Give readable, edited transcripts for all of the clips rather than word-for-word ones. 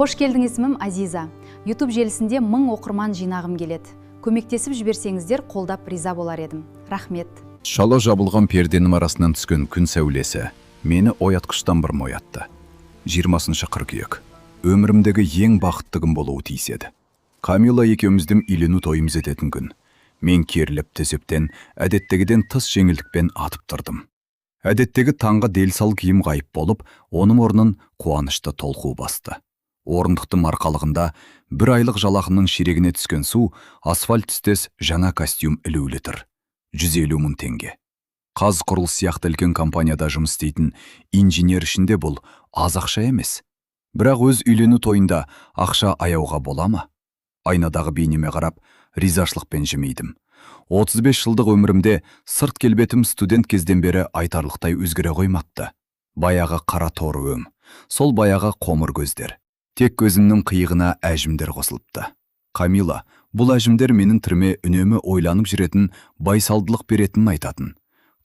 Қош келдің, есімім Азиза. YouTube желісінде 1000 оқырман жинағым келеді. Көмектесіп жіберсеңіздер, қолдап риза болар едім. Рахмет. Шала жабылған перденің арасынан түскен күн сәулесі мені оятқыштан бір оятты. 20 қыркүйек. Өмірімдегі ең бақытты күн болуы тиіс еді. Камила екеуміздің үйлену тойымыз ететін күн. Мен керіліп төсептен, әдеттегіден тыс жеңілдікпен атып тұрдым. Әдеттегі таңға дел сал киім ғайып болып, оның орнын қуанышты толқу басты. Орындықтың арқалығында бір айлық жалақының ширегіне түскен су, асфальт түстес жаңа костюм ілулі тұр. 150 мың теңге. Қазқұрылыс сияқты үлкен компанияда жұмыс істейтін инженер ішінде бұл аз ақша емес. Бірақ өз үйлену тойында ақша аяуға бола ма? Айнадағы бейнеме қарап, ризашылықпен жымейдім. 35 жылдық өмірімде сырт келбетім студент кезден бері айтарлықтай өзгере қоймапты. Баяғы қара торы өң, сол баяғы қомыр көздер. Тек көзімнің қиығына әжімдер қосылыпты. Камила, бұл әжімдер менің түріме үнемі ойланып жүретін, байсалдылық беретінін айтатын.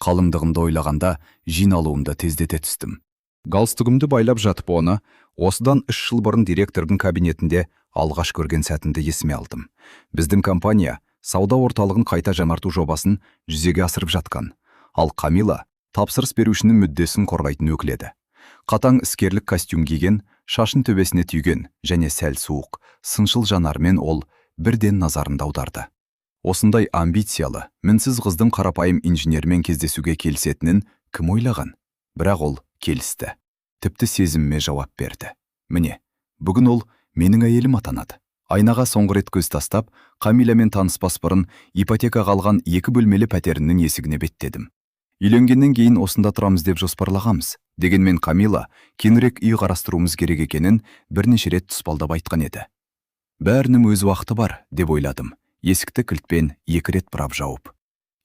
Қалыңдығымды ойлағанда жиналуымды тездете түстім. Галстугымды байлап жатып оны, осыдан 3 жыл бұрын директордың кабинетінде алғаш көрген сәтімді есіме алдым. Біздің компания сауда орталығын қайта жаңарту жобасын жүзеге асырып жатқан. Ал Камила тапсырыс берушінің мүддесін қорғайтын өкіледі. Қатаң іскерлік костюм киген, шашын төбесіне түйген және сәл суық, сыншыл жанармен ол бірден назарында аударды. Осындай амбициялы, мінсіз қыздың қарапайым инженермен кездесуге келісетінін кім ойлаған? Бірақ ол келісті. Тіпті сезіміме жауап берді. Міне, бүгін ол менің әйелім атанады. Айнаға соңғы рет көз тастап, Камилямен таныспас бұрын ипотекаға алған 2 бөлмелі пәтерінің есігіне беттедім. Үйленгеннен кейін осында тұрамыз деп жоспарлағамыз. Дегенмен Камила кеңірек үй қарастыруымыз керек екенін бірнеше рет тұспалдап айтқан еді. Бәрінің өз уақыты бар, деп ойладым. Есікті кілтпен 2 рет бұрап жауып.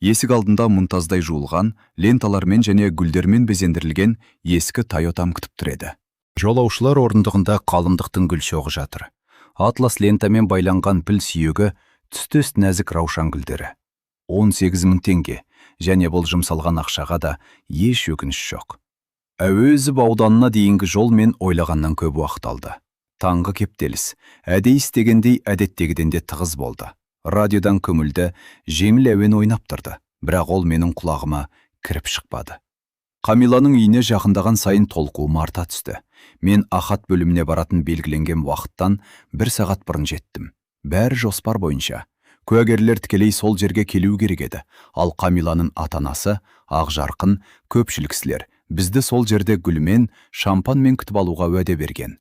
Есік алдында мұнтаздай жуылған, ленталармен және гүлдермен безендірілген ескі Тойотам күтіп тұр еді. Жолаушылар орындығында қалыңдықтың гүл шоғы жатыр. Атлас лентамен байланған піл сүйегі, түстес нәзік раушан гүлдері. 18 мың теңге, және бұл жұмсалған ақшаға да еш өкініш жоқ. Әуезов ауданына дейінгі жол мен ойлағаннан көп уақыт алды. Таңғы кептеліс, әдейі істегендей әдеттегіден де тығыз болды. Радиодан көмілді, жеңіл әуен ойнап тұрды, бірақ ол менің құлағыма кіріп шықпады. Камиланың үйіне жақындаған сайын толқуым арта түсті. Мен ахат бөліміне баратын белгіленген уақыттан 1 сағат бұрын жеттім. Бәрі жоспар бойынша. Куәгерлер тікелей сол жерге келу керек еді. Ал Камиланың ата-анасы, Ақжарқын, көпшіліксілер бізді сол жерде гүлмен, шампанмен күтіп алуға уәде берген.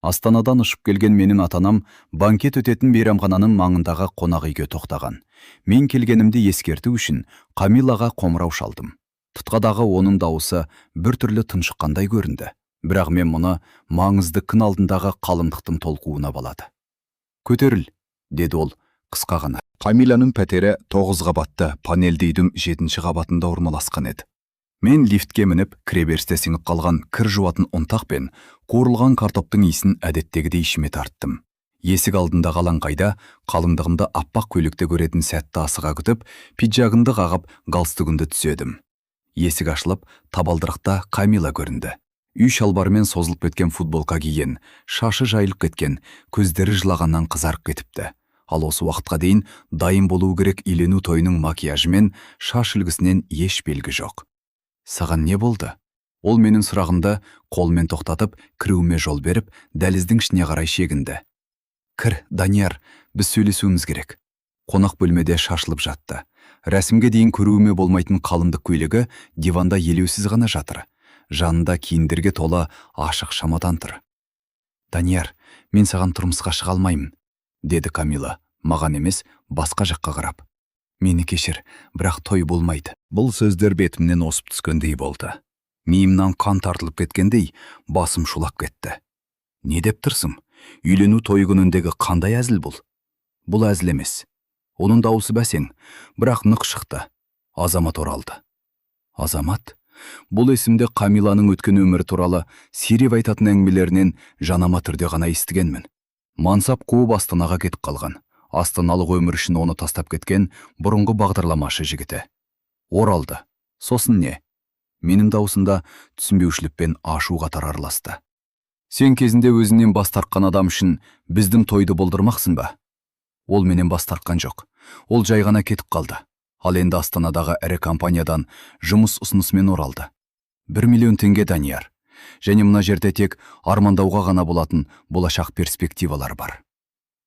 Астанадан ұшып келген менің атанам банкет өтетін мейрамхананың маңындағы қонақ үйге тоқтаған. Мен келгенімді ескерту үшін Камилаға қоңырау шалдым. Тұтқадағы оның дауысы бір түрлі тыншыққандай көрінді. Бірақ мен мұны маңызды күн алдындағы қалыңдықтың толқуына балады. «Көтеріл», деді ол қысқа ғана. Камиланың пәтері 9 қабатты панельді үйдің 7-ші қабатында орналасқан еді. Мен лифтке мініп, кіреберісте сіңіп қалған кір жуатын ұнтақ пен қуырылған картоптың иісін әдеттегідей ішіме тарттым. Есік алдында алаңқайда қалыңдығымды аппақ көйлекте көретін сәтті асыға күтіп, пиджагымды қағып, галстугымды түзедім. Есік ашылып, табалдырықта Камила көрінді. Үй шалбарымен созылып кеткен футболка киген, шашы жайылып кеткен, көздері жылағаннан қызарып кетіпті. Ал осы уақытқа дейін дайын болу керек үйлену тойының макияжы мен шаш үлгісінен еш белгі жоқ. «Саған не болды?» Ол менің сұрағымды қолмен тоқтатып, кіруіме жол беріп, дәліздің ішіне қарай шегінді. «Кір, Данияр, біз сөйлесуіміз керек». Қонақ бөлмеде шашылып жатты. Рәсімге дейін көруіме болмайтын қалыңдық көйлегі диванда елеусіз ғана жатыр. Жанында киімдерге толы ашық шамадан тұр. «Данияр, мен саған тұрмысқа шыға алмаймын», деді Камила, маған емес, басқа жаққа қарап. «Мені кешір, бірақ той болмайды». Бұл сөздер бетімнен осып түскендей болды. Миымнан қан тартылып кеткендей, басым шулап кетті. «Не деп тұрсың? Үйлену той күніндегі қандай әзіл бұл?» «Бұл әзіл емес». Оның дауысы бәсең, бірақ нық шықты. Азамат оралды. Азамат? Бұл есімде Камиланың өткен өмірі туралы сиреп айтатын әңгімелерінен жанама түрде ғана естігенмін. Мансап қуып Астанаға кетіп қалған. Астаналық өмір үшін оны тастап кеткен бұрынғы бағдарламашы жігіті. Оралды. Сосын не? Менің даусында түсінбеушілік пен ашу қатар араласты. Сен кезінде өзінен бас тартқан адам үшін біздің тойды болдырмақсың ба? Ол менен бас тартқан жоқ. Ол жай ғана кетіп қалды. Ал енді Астанадағы ірі компаниядан жұмыс ұсынысымен оралды. 1 миллион теңге Данияр. Және мына жерде тек армандауға ғана болатын болашақ перспективалар бар.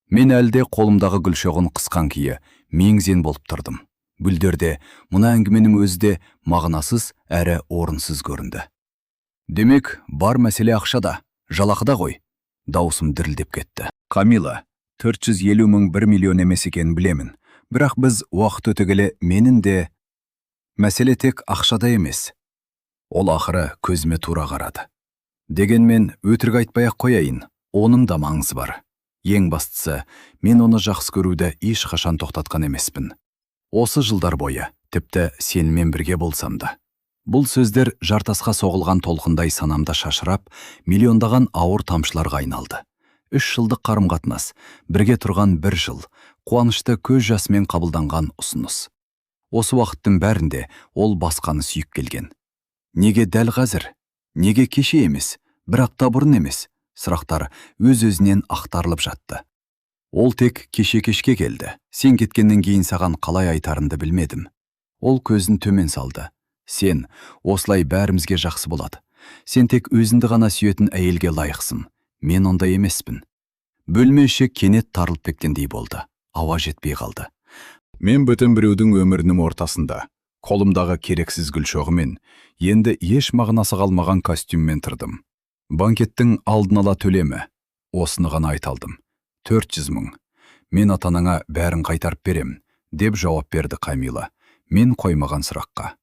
Мен әлде қолымдағы гүлшоғын қысқан күйі меңзен болып тұрдым. Бүлдерде мына әңгіменің өзі де мағынасыз әрі орынсыз көрінді. Демек, бар мәселе ақшада, жалақыда ғой. Даусым дірілдеп кетті. Камила, 450 мың 1 миллион емес екенін білемін. Бірақ біз уақыт өте келе менің де мәселе тек ақшада емес. Ол ақыры көзіме тура қарады. Дегенмен өтірік айтпай-ақ қояйын, оның да маңызы бар. Ең бастысы, мен оны жақсы көруді ешқашан тоқтатқан емеспін. Осы жылдар бойы, тіпті сенімен бірге болсам да. Бұл сөздер жартасқа соғылған толқындай санамда шашырап, миллиондаған ауыр тамшыларға айналды. 3 жылдық қарым-қатынас, бірге тұрған 1 жыл, қуанышты көз жасымен қабылданған ұсыныс. Осы уақыттың бәрінде ол басқаны сүйіп келген. Неге дәл қазір? Неге кеше емес, бір апта бұрын емес? Сұрақтар өз-өзінен ақтарылып жатты. Ол тек кеше-кешке келді. Сен кеткеннен кейін саған қалай айтарымды білмедім. Ол көзін төмен салды. Сен, осылай бәрімізге жақсы болады. Сен тек өзіңді ғана сүйетін әйелге лайықсың. Мен ондай емеспін. Бөлме іші кенет тарылып кеткендей болды. Ауа жетпей қалды. Мен бүтін біреудің өмірінің ортасында, қолымдағы керексіз гүлшоғымен, енді еш мағынасы қалмаған костюммен тұрдым. Банкеттің алдын ала төлемі. Осыны ғана айталдым. 400 мың. Мен ата-анаңа бәрін қайтарып берем, деп жауап берді Камила. Мен қоймаған сұраққа.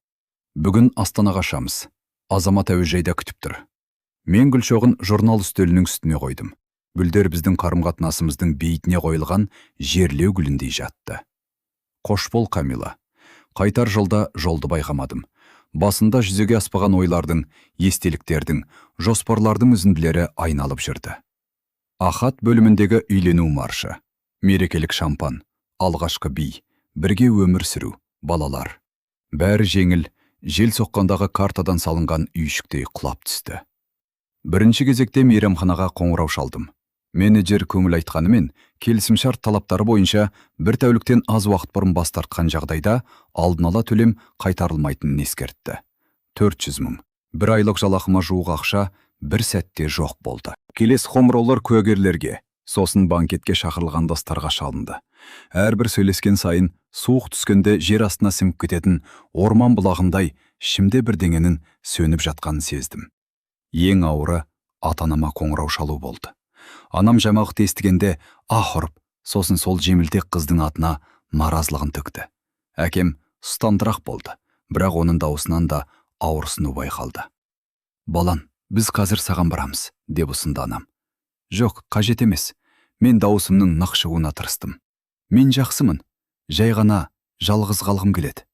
Бүгін Астанаға шамыз. Азамат әуежайда күтіп тұр. Мен гүлшоғын журнал үстелінің үстіне қойдым. Бүлдер біздің қарым-қатынасымыздың бейітіне қойылған жерлеу гүліндей жатты. Қош бол, Камила. Қайтар жолда жолды байқамадым. Басында жүзеге аспаған ойлардың, естеліктердің, жоспарлардың үзінділері айналып жүрді. Ахат бөліміндегі үйлену маршы, мерекелік шампан, алғашқы би, бірге өмір сүру, балалар. Бәрі жеңіл, жел соққандағы картадан салынған үйшіктей құлап түсті. Бірінші кезекте мейрамханаға қоңырау шалдым. Менеджер көңіл айтқанымен, келісімшарт талаптары бойынша бір тәуліктен аз уақыт бұрын бас тартқан жағдайда алдын ала төлем қайтарылмайтынын ескертті. 400 мың. Бір айлық жалақыма жуық ақша бір сәтте жоқ болды. Келесі қоңыраулар куәгерлерге, сосын банкетке шақырылған достарға шалынды. Әрбір сөйлескен сайын суық түскенде жер астына сіңіп кететін орман бұлағындай ішімде бірдеңенің сөніп жатқанын сездім. Ең ауыры ата-анама қоңырау шалу болды. Анам жаңалықты естігенде аһ ұрып, сосын сол жеңілтек қыздың атына наразылығын төкті. Әкем ұстамдырақ болды, бірақ оның даусынан да ауырсыну байқалды. Балан, біз қазір саған барамыз, деп ұсынды анам. Жоқ, қажет емес. Мен даусымның нық шығуына тырыстым. Мен жақсымын. Жай ғана жалғыз қалғым келеді.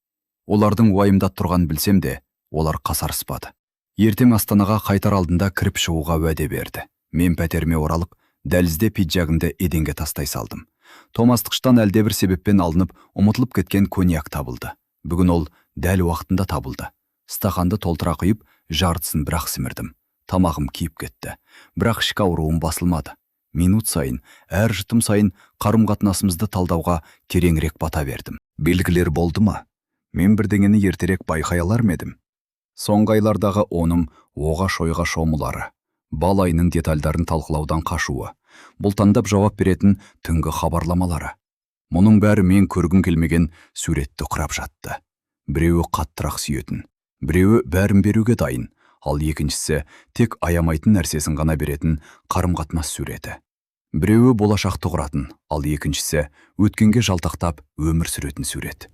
Олардың уайымдап тұрғанын білсем де, олар қасарыспады. Ертең Астанаға қайтар алдында кіріп шығуға уәде берді. Мен пәтеріме оралып, дәлізде пиджагымды еденге тастай салдым. Томастықштан әлдебір себеппен алынып, ұмытылып кеткен коньяк табылды. Бүгін ол дәл уақытында табылды. Стақанды толтыра құйып, жартысын бірақ сімірдім. Тамағым киіп кетті. Бірақ ішкі ауруым басылмады. Минут сайын, әр жұтым сайын қарым-қатынасымызды талдауға тереңірек бата бердім. Белгілер болды ма? Мен бірдеңені ертерек байқай алар ма едім? Соңғы айлардағы оның оға-шойға шомылары, бал айының детальдарын талқылаудан қашуы, бұлтандап жауап беретін түнгі хабарламалары. Мұның бәрі мен көргім келмеген суретті құрап жатты. Біреуі қаттырақ сүйетін, біреуі бәрін беруге дайын, ал екіншісі тек аямайтын нәрсесін ғана беретін қарым-қатынас суреті. Біреуі болашақты құратын, ал екіншісі өткенге жалтақтап өмір сүретін сурет.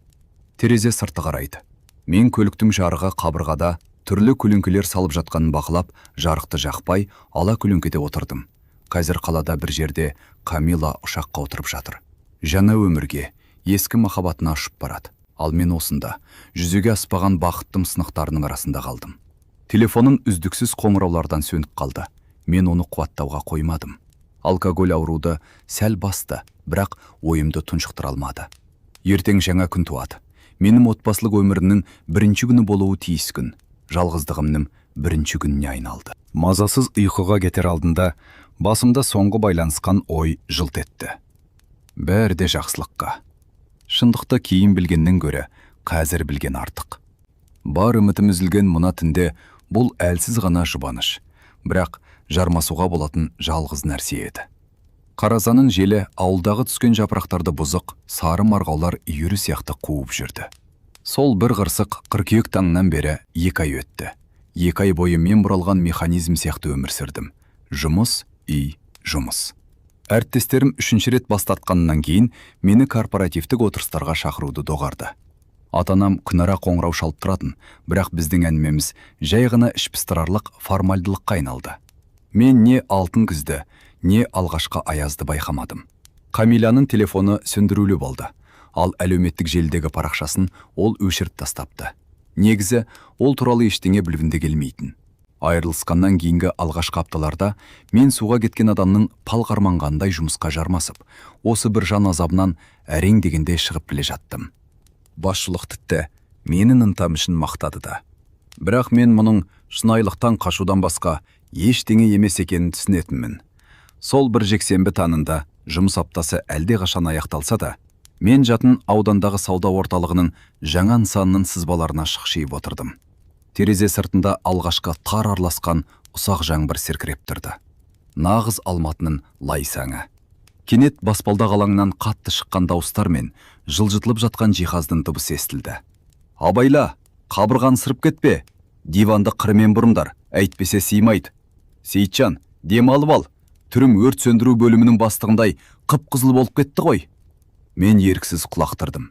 Терезе сырты қарайды. Мен көліктің жарығы қабырғада түрлі көлеңкелер салып жатқанын бақылап, жарықты жақпай, ала көлеңкеде отырдым. Қазір қалада бір жерде Камила ұшаққа отырып жатыр. Жаңа өмірге, ескі махаббатына ұшып барады. Ал мен осында, жүзеге аспаған бақыттым сынықтарының арасында қалдым. Телефоным үздіксіз қоңыраулардан сөніп қалды. Мен оны қуаттауға қоймадым. Алкоголь ауруды сәл басты, бірақ ойымды тұншықтыра алмады. Ертең жаңа күн туады. Менің отбасылық өмірімнің бірінші күні болуы тиіс күн. Жалғыздығымның бірінші күніне айналды. Мазасыз ұйқыға кетер алдында басымда соңғы байланысқан ой жылт етті. Бәрі де жақсылыққа. Шындықты кейін білгеннен гөрі қазір білген артық. Бар үмітім үзілген мына түнде бұл әлсіз ғана жұбаныш, бірақ жармасуға болатын жалғыз нәрсе еді. Қаразанын желі ауылдағы түскен жапырақтарды бұзық, сары марғаулар үйірі сияқты қуып жүрді. Сол бір қырсық қыркүйек таңнан бері 2 ай өтті. 2 ай бойы мен бұралған механизм сияқты өмір сүрдім. Жұмыс, үй, жұмыс. Әріптестерім 3-ші рет бастатқаннан кейін мені корпоративтік отырыстарға шақыруды доғарды. Атанам күнара қоңырау шалып тұратын, бірақ біздің әңгімеміз жай ғана ішпыстырарлық формальдылыққа айналды. Мен не алтын күзді, не алғашқы аязды байқамадым. Камиляның телефоны сөндірулі болды, ал әлеуметтік желідегі парақшасын ол өшіріп тастапты. Негізі, ол туралы ештеңе білгімде келмейтін. Айырылысқаннан кейінгі алғашқы апталарда мен суға кеткен адамның пал қарманғандай жұмысқа жармасып, осы бір жан азабынан әрең дегенде шығып біле жаттым. Басшылық тіпті менің ынтам үшін мақтады да. Бірақ мен мұның шынайылықтан қашудан басқа ештеңе емес екенін түсінетінмін. Сол бір жексенбі таңында жұмыс аптасы әлде қашан аяқталса да, мен жатын аудандағы сауда орталығының жаңа нысанының сызбаларына шықшиып отырдым. Терезе сыртында алғашқы тар араласқан ұсақ жаңбыр серкіреп тұрды. Нағыз Алматының лайсаңы. Кенет баспалдақ алаңынан қатты шыққан дауыстар мен жылжытылып жатқан жиһаздың дыбысы естілді. Абайла, қабырғаны сырып кетпе, диванды қырымен бұрыңдар, әйтпесе сыймайды. Сейітжан, дем алып ал, түрім өрт сөндіру бөлімінің бастығындай қып-қызыл болып кетті ғой. Мен еріксіз құлақтырдым.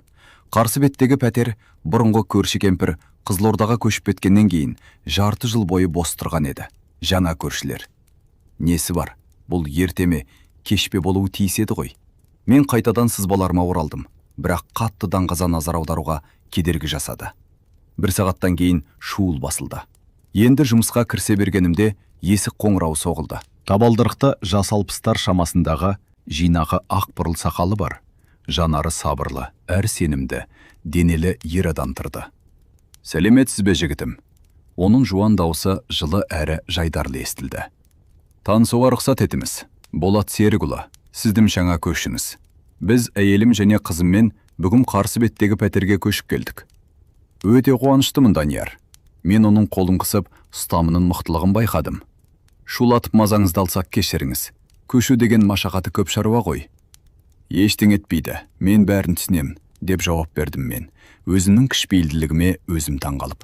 Қарсы беттегі пәтер бұрынғы көрші кемпір Қызылордаға көшіп кеткеннен кейін жарты жыл бойы бос тұрған еді. Жаңа көршілер. Несі бар? Бұл ертеме, кешпе болуы тиіс еді ғой. Мен қайтадан сызбаларыма оралдым, бірақ қатты даңғаза назар аударуға кедергі жасады. 1 сағаттан кейін шуыл басылды. Енді жұмысқа кірсе бергенімде есік қоңырауы соғылды. Табалдырықта жас алпыстар шамасындағы жинақы ақ бурыл сақалы бар. Жанары сабырлы, әр сенімді, денелі ер адам тұрды. Сәлеметсіз бе жігітім? Оның жуан даусы жылы әрі жайдарлы естілді. Танысуға рұқсат етіңіз. Болат Серікұлы, сіздің жаңа көшіңіз. Біз әйелім және қызыммен бүгін қарсы беттегі пәтерге көшіп келдік. Өте қуаныштымын, Данияр. Мен оның қолын қысып, ұстамының мықтылығын байқадым. Шулатып мазаңызды алсақ кешіріңіз. Көшу деген машақаты көп шаруа ғой. Ештеңе етпейді, мен бәрін түсінемін, деп жауап бердім мен. Өзімнің кішіпейілділігіме өзім таңғалып.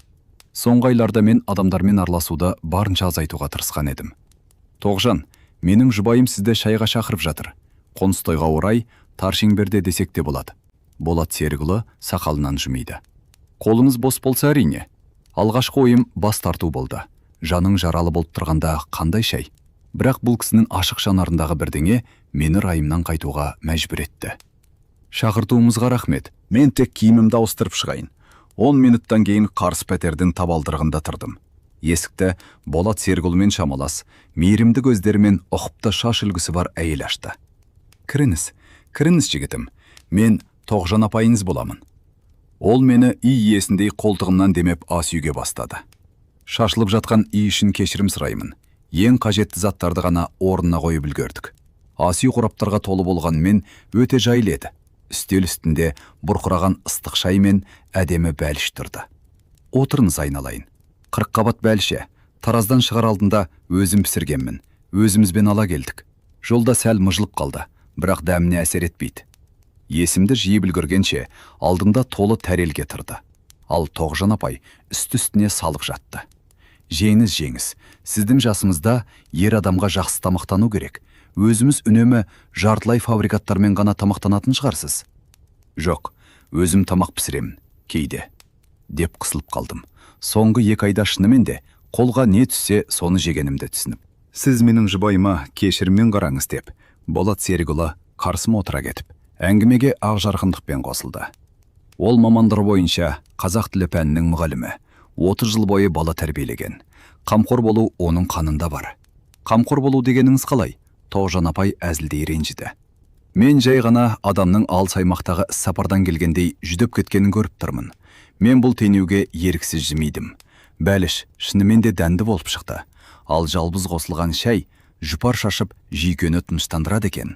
Соңғы айларда мен адамдармен араласуды барынша азайтуға тырысқан едім. Тоғжан, менің жұбайым сізді шайға шақырып жатыр. Қоныс тойға орай тар шеңберде десек те болады. Болат Серікұлы сақалынан жымиды. Қолыңыз бос болса әрине. Алғашқы ойым бас тарту болды. Жаның жаралы болып тұрғанда қандай шай? Бірақ бұл кісінің ашық жанарындағы бірдеңе мені райымнан қайтуға мәжбүр етті. Шақыртуымызға рахмет. Мен тек киімімді ауыстырып шығайын. 10 минуттан кейін қарсы пәтердің табалдырығында тұрдым. Есікті Болат Серікұлымен шамалас, мейірімді көздерімен ұқыпты шаш үлгісі бар әйел ашты. Кіріңіз, кіріңіз жігітім. Мен Тоғжан апайыңыз боламын. Ол мені үй иесіндей қолтығымнан демеп ас үйге бастады. Шашылып жатқан үй үшін кешірім сұраймын. Ең қажетті заттарды ғана орнына қойып үлгердік. Ас үй қораптарға толы болғанымен өте жайлы еді. Үстел үстінде бұрқыраған ыстық шай мен әдемі бәліш тұрды. Отырыңыз айналайын. 40 қабат бәліше, тараздан шығар алдында өзім пісіргенмін. Өзімізбен ала келдік. Жолда сәл мұжылып қалды, бірақ дәміне әсер етпейді. Есімді жиып үлгергенше алдымда толы тәрелге тұрды. Ал Тоғжан апай үсті-үстіне салып жатты. Жеңіз, сіздің жасымызда ер адамға жақсы тамақтану керек. Өзіміз үнемі жартылай фабрикаттармен ғана тамақтанатын шығарсыз. Жоқ, өзім тамақ пісіремін, кейде, деп қысылып қалдым. Соңғы 2 айда шынымен де қолға не түссе соны жегенімді түсініп. Сіз менің жұбайыма кешіріммен қараңыз деп, Болат Серікұлы қарсыма отыра кетіп, әңгімеге ақ жарқындықпен қосылды. Ол мамандар бойынша қазақ тілі пәнінің мұғалімі, 30 жыл бойы бала тәрбиелеген. Қамқор болу оның қанында бар. Қамқор болу дегеніңіз қалай? Тоғжан апай әзілдей ренжіді. Мен жай ғана адамның алыс аймақтағы сапардан келгендей жүдеп кеткенін көріп тұрмын. Мен бұл теңеуге еріксіз жымидым. Бәліш, шынымен де дәнді болып шықты. Ал жалбыз қосылған шәй жұпар шашып жүйкені тыныштандырады екен.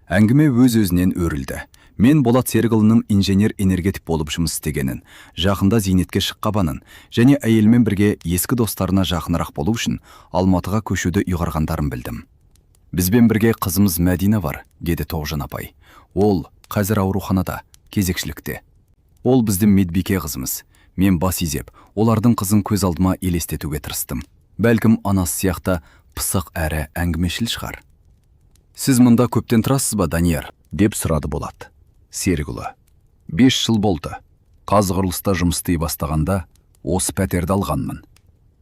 Әңгіме өз-өзінен өрілді. Мен Болат Серікұлының инженер-энергетик болып жұмыс істегенін, жақында зейнетке шыққанын және әйелмен бірге ескі достарына жақынырақ болу үшін Алматыға көшуді ұйғарғандарын білдім. Бізбен бірге қызымыз Мәдина бар, деді Тоғжан апай. Ол қазір ауруханада, кезекшілікте. Ол біздің медбике қызымыз. Мен бас изеп, олардың қызын көз алдыма елестетуге тырыстым. Бәлкім анасы сияқты пысық әрі әңгімешіл шығар. Сіз мұнда көптен тұрасыз ба, Данияр? Деп сұрады Болат. Серікұлы, 5 жыл болды. Қазғұрылыста жұмыс істей бастағанда осы пәтерді алғанмын.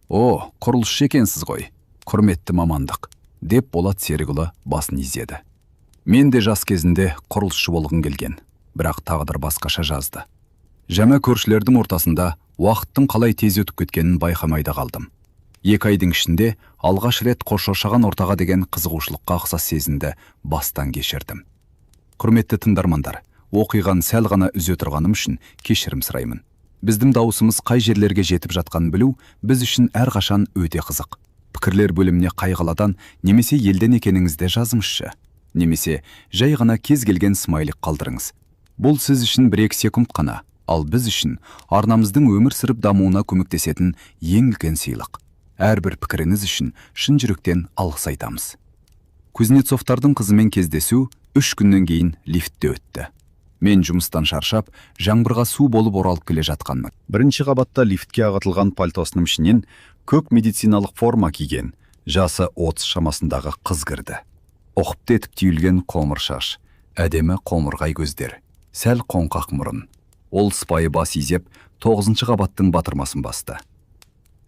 О, құрылысшы екенсіз ғой. Құрметті мамандық, деп Болат Серікұлы басын изеді. Мен де жас кезінде құрылысшы болғым келген, бірақ тағдыр басқаша жазды. Жаңа көршілердің ортасында уақыттың қалай тез өтіп кеткенін байқамайда қалдым. 2 айдың ішінде алғаш рет қоршаушаған ортаға деген қызығушылыққа ұқсас сезімді бастан кешірдім. Құрметті тыңдармандар, оқиғаны сәл ғана үзе тұрғаным үшін кешірім сұраймын. Біздің дауысымыз қай жерлерге жетіп жатқанын білу біз үшін әрқашан өте қызық. Пікірлер бөліміне қайғыладан немесе елден екеніңізді жазыңызшы. Немесе жай ғана кез келген смайлик қалдырыңыз. Бұл сіз үшін 1-2 секунд қана, ал біз үшін арнамыздың өмір сүріп дамуына көмектесетін ең үлкен сыйлық. Әрбір пікіріңіз үшін шын жүректен алғыс айтамыз. Кузнецовтардың қызымен кездесу 3 күннен кейін лифтте өтті. Мен жұмыстан шаршап, жаңбырға су болып оралып келе жатқанмын. Бірінші қабатта лифтке ағытылған пальтосының ішінен көк медициналық форма киген, жасы 30 шамасындағы қыз кірді. Оқыпты етіп түйілген қоңыр шаш, әдемі қоңырғай көздер, сәл қоңқақ мұрын. Ол сыпайы бас изеп, 9-шы қабаттың батырмасын басты.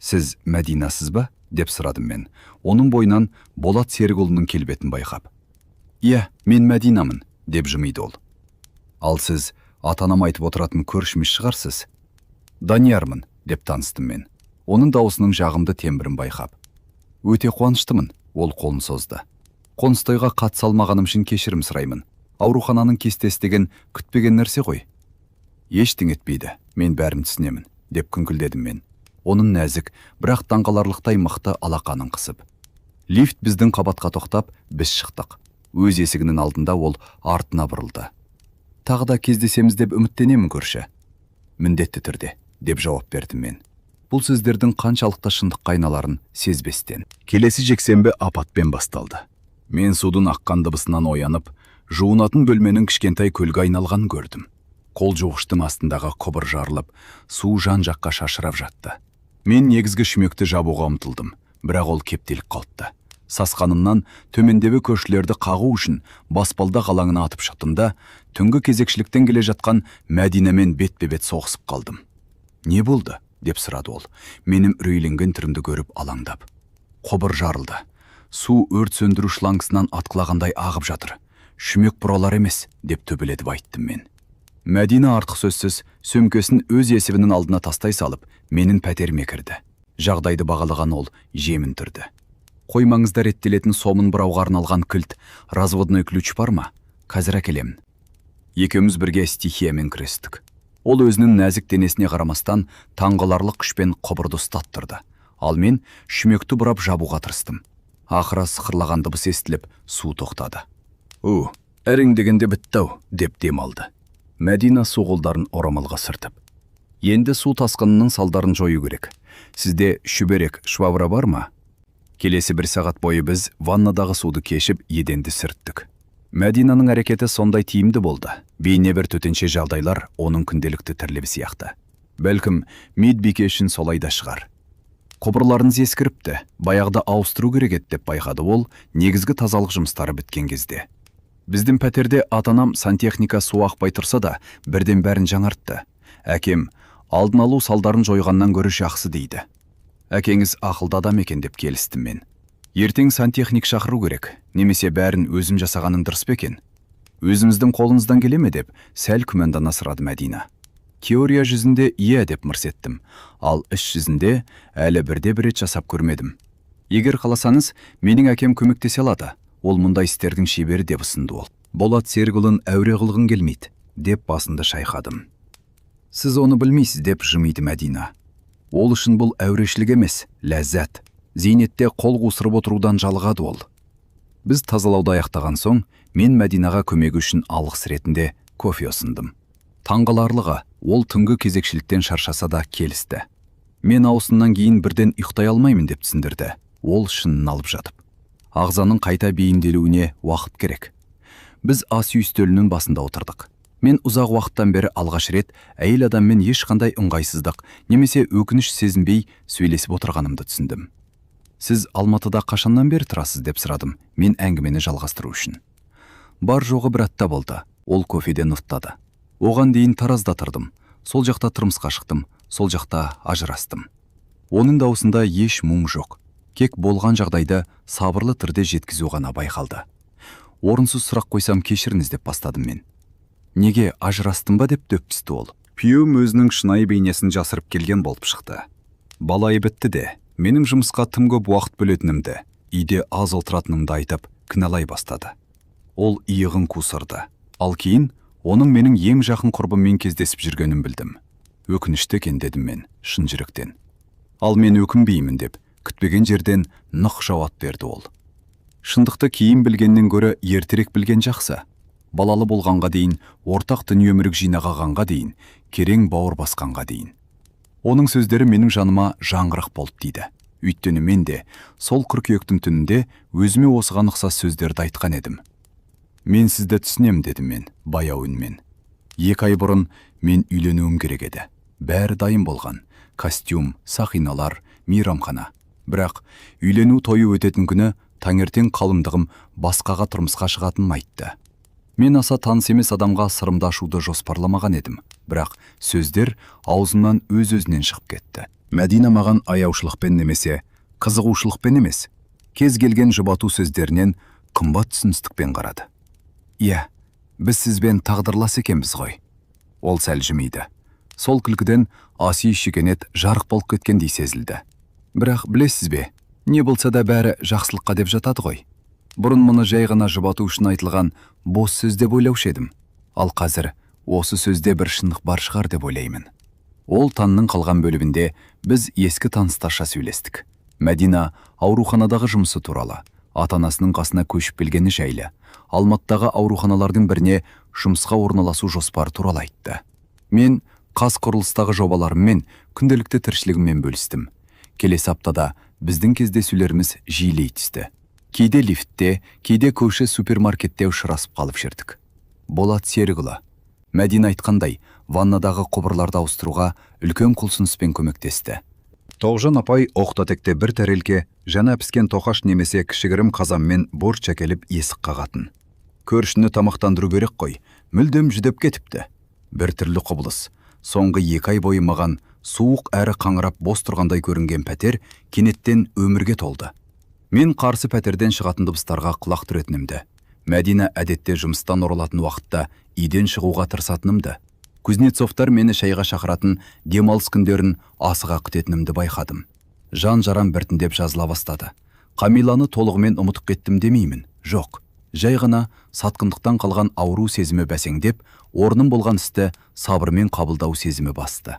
Сіз Мәдинасыз ба? Деп сұрадым мен. Оның бойынан Болат Серікұлының келбетін байқап. Иә, мен Мәдинамын, деп жымиды ол. Ал сіз ата-анам айтып отыратын көршіміз шығарсыз? Даниярмын, деп таныстым мен. Оның даусының жағымды тембірін байқап. Өте қуаныштымын, ол қолын созды. Қоныстойға қатыса алмағаным үшін кешірім сұраймын. Аурухананың кестесі деген күтпеген нәрсе ғой. Ештеңе етпейді, мен бәрін түсінемін, деп күңкілдедім мен. Оның нәзік, бірақ таңғаларлықтай мықты алақанын қысып. Лифт біздің қабатқа тоқтап, біз шықтық. Өз есігінің алдында ол артына бұрылды. Тағы да кездесеміз деп үміттенемін көрші. Міндетті түрде, деп жауап бердім мен. Бұл сөздердің қаншалықты шындыққа айналарын сезбестен. Келесі жексенбі апатпен басталды. Мен судың аққан дыбысынан оянып, жуынатын бөлменің кішкентай көлге айналғанын көрдім. Қол жуғыштың астындағы құбыр жарылып, су жан жаққа шашырап жатты. Мен негізгі шүмекті жабуға ұмтылдым, бірақ ол кептеліп қалыпты. Сасқанымнан төмендегі көршілерді қағу үшін баспалда қалаңына атып шықтымда, түнгі кезекшіліктен келе жатқан Мәдинамен бетпе-бет соғысып қалдым. Не болды? Деп сұрады ол, менің үрейленген түрімді көріп алаңдап. Құбыр жарылды. Су өрт сөндіру шлангысынан атқылағандай ағып жатыр. Шүмек бұралар емес, деп төбелетіп айттым мен. Мәдина артық сөзсіз сөмкесін өз есебінің алдына тастай салып, менің пәтеріме кірді. Жағдайды бағалаған ол жемін түрді. Қоймаңызда реттелетін сомын бұрауға арналған кілт, разводной ключ бар ма? Қазір әкелемін. Екеуміз бірге стихиямен күрестік. Ол өзінің нәзік денесіне қарамастан таңғаларлық күшпен құбырды ұстаттырды. Ал мен шүмекті бұрап жабуға тырыстым. Ақыра сықырлаған дыбыс естіліп, су тоқтады. Әрің дегенде бітті-ау, деп дем алды. Мәдина су қолдарын орамалға сүртіп. Енді су тасқынының салдарын жою керек. Сізде шүберек, швабра бар ма? Келесі 1 сағат бойы біз ваннадағы суды кешіп, еденді сүрттік. Мәдинаның әрекеті сондай тиімді болды. Бейне бір төтенше жағдайлар оның күнделікті тірлігі сияқты. Бәлкім, медбике үшін солай да шығар. Құбырларыңыз ескіріпті, баяғыда ауыстыру керек еді деп байқады ол, негізгі тазалық жұмыстары біткен кезде. Біздің пәтерде атанам сантехника су ақпай тұрса да, бірден бәрін жаңартты. Әкем, алдын алу салдарын жойғаннан гөрі жақсы дейді. Әкеңіз ақылды адам екен деп келістім мен. Ертең сантехник шақыру керек, немесе бәрін өзім жасағаның дұрыс па екен? Өзіміздің қолымыздан келе ме деп, сәл күмәндана сұрады Мәдина. Теория жүзінде иә деп мырс еттім, ал іс жүзінде әлі бірде-бір рет жасап көрмедім. Егер қаласаңыз, менің әкем көмектесе алады. Ол мұндай істердің шебері деп ұсынды ол. Болат Серікұлын әуре қылғың келмейді, деп басында шайқадым. Сіз оны білмейсіз, деп жымиды Мәдина. Ол үшін бұл әурешілік емес, ләззат. Зейнетте қол қусырып отырудан жалығады ол. Біз тазалауды аяқтаған соң, мен Мәдинаға көмегі үшін алғыс ретінде кофе ұсындым. Таңғаларлығы, ол түнгі кезекшіліктен шаршаса да келісті. Мен ауысынан кейін бірден ұйықтай алмаймын деп түсіндірді. Ол шынын алып жатып. Ағзаның қайта бейімделуіне уақыт керек. Біз ас үй үстелінің басында отырдық. Мен ұзақ уақыттан бері алғаш рет әйел адаммен ешқандай ыңғайсыздық немесе өкініш сезінбей сөйлесіп отырғанымды түсіндім. Сіз Алматыда қашаннан бері тұрасыз деп сұрадым, мен әңгімені жалғастыру үшін. Бар жоғы бір апта болды. Ол кофеден ұттады. Оған дейін Таразда тұрдым. Сол жақта тұрмысқа шықтым, сол жақта ажырастым. Оның даусында еш мұң жоқ. Кек болған жағдайда сабырлы түрде жеткізу ғана байқалды. Орынсыз сұрақ қойсам кешіріңіз деп бастадым мен. Неге ажырастым ба деп дөп түсті ол. Күйеуім өзінің шынайы бейнесін жасырып келген болып шықты. Балайы бітті де, менің жұмысқа тым көп уақыт бөлетінімді, үйде аз отыратынымды айтып, кінәлай бастады. Ол иығын қусырды. Ал кейін оның менің ең жақын құрбыммен кездесіп жүргенін білдім. Өкінішті екен дедім мен, шын жүректен. Ал мен өкінбеймін деп, күтпеген жерден нық жауап берді ол. Шындықты кейін білгеннен гөрі ертерек білген жақсы. Балалы болғанға дейін, ортақ дүние өмірік жинағанға дейін, керең бауыр басқанға дейін. Оның сөздері менің жаныма жаңғырық болып дейді. Өйткені мен де сол қыркүйектің түнінде өзіме осыған ұқсас сөздерді айтқан едім. Мен сізді түсінем дедім мен, баяу үнмен. 2 ай бұрын мен үйленуім керек еді. Бәрі дайын болған. Костюм, сақиналар, мейрамхана. Бірақ үйлену тойы өтетін күні таңертең қалыңдығым басқаға тұрмысқа шығатынын айтты. Мен аса таныс емес адамға сырымды ашуды жоспарламаған едім. Бірақ сөздер аузымнан өз-өзінен шығып кетті. Мәдина маған аяушылықпен немесе қызығушылықпен емес, кез келген жұбату сөздерінен қымбат түсіністікпен қарады. Иә, біз сізбен тағдырлас екенбіз ғой. Ол сәл жымиды. Сол күлкіден аси шекенет жарық болып кеткендей сезілді. Бірақ білесіз бе, не болса да бәрі жақсылыққа деп жатады ғой. Бұрын мұны жай ғана жұбату үшін айтылған бос сөз деп ойлаушы едім. Ал қазір осы сөзде бір шындық бар шығар деп ойлаймын. Ол таңның қалған бөлігінде біз ескі таныстарша сөйлестік. Мәдина ауруханадағы жұмысы туралы, ата-анасының қасына көшіп келгені жайлы, Алматыдағы ауруханалардың біріне жұмысқа орналасу жоспары туралы айтты. Мен қас құрылыстағы жобаларыммен күнделікті тіршілігіммен бөлістім. Келесі аптада біздің кездесулеріміз жиілей түсті. Кейде лифтте, кейде көші супермаркетте ұшырасып қалып жүрдік. Болат Серікұлы, Мәдина айтқандай, ваннадағы құбырларды ауыстыруға үлкен құлшыныспен көмектесті. Тоғжан апай оқта-текте бір тәрелке жаңа піскен тоқаш немесе кішігірім қазанмен борщ әкеліп есік қағатын. Көршіні тамақтандыру керек қой, мүлдем жүдеп кетіпті. Бір түрлі құбылыс. Соңғы 2 ай бойы маған суық әрі қаңырап бос тұрғандай көрінген пәтер кенеттен өмірге толды. Мен қарсы пәтерден шығатын дыбыстарға құлақ түретінімді. Мәдина әдетте жұмыстан оралатын уақытта үйден шығуға тырысатынымды. Кузнецовтар мені шайға шақыратын демалыс күндерін асыға күтетінімді байқадым. Жан жарам біртіндеп жазыла бастады. Камиланы толығымен ұмытып кеттім демеймін. Жоқ. Жай ғана сатқындықтан қалған ауру сезімі бәсеңдеп, орным болған істі сабырмен қабылдау сезімі басты.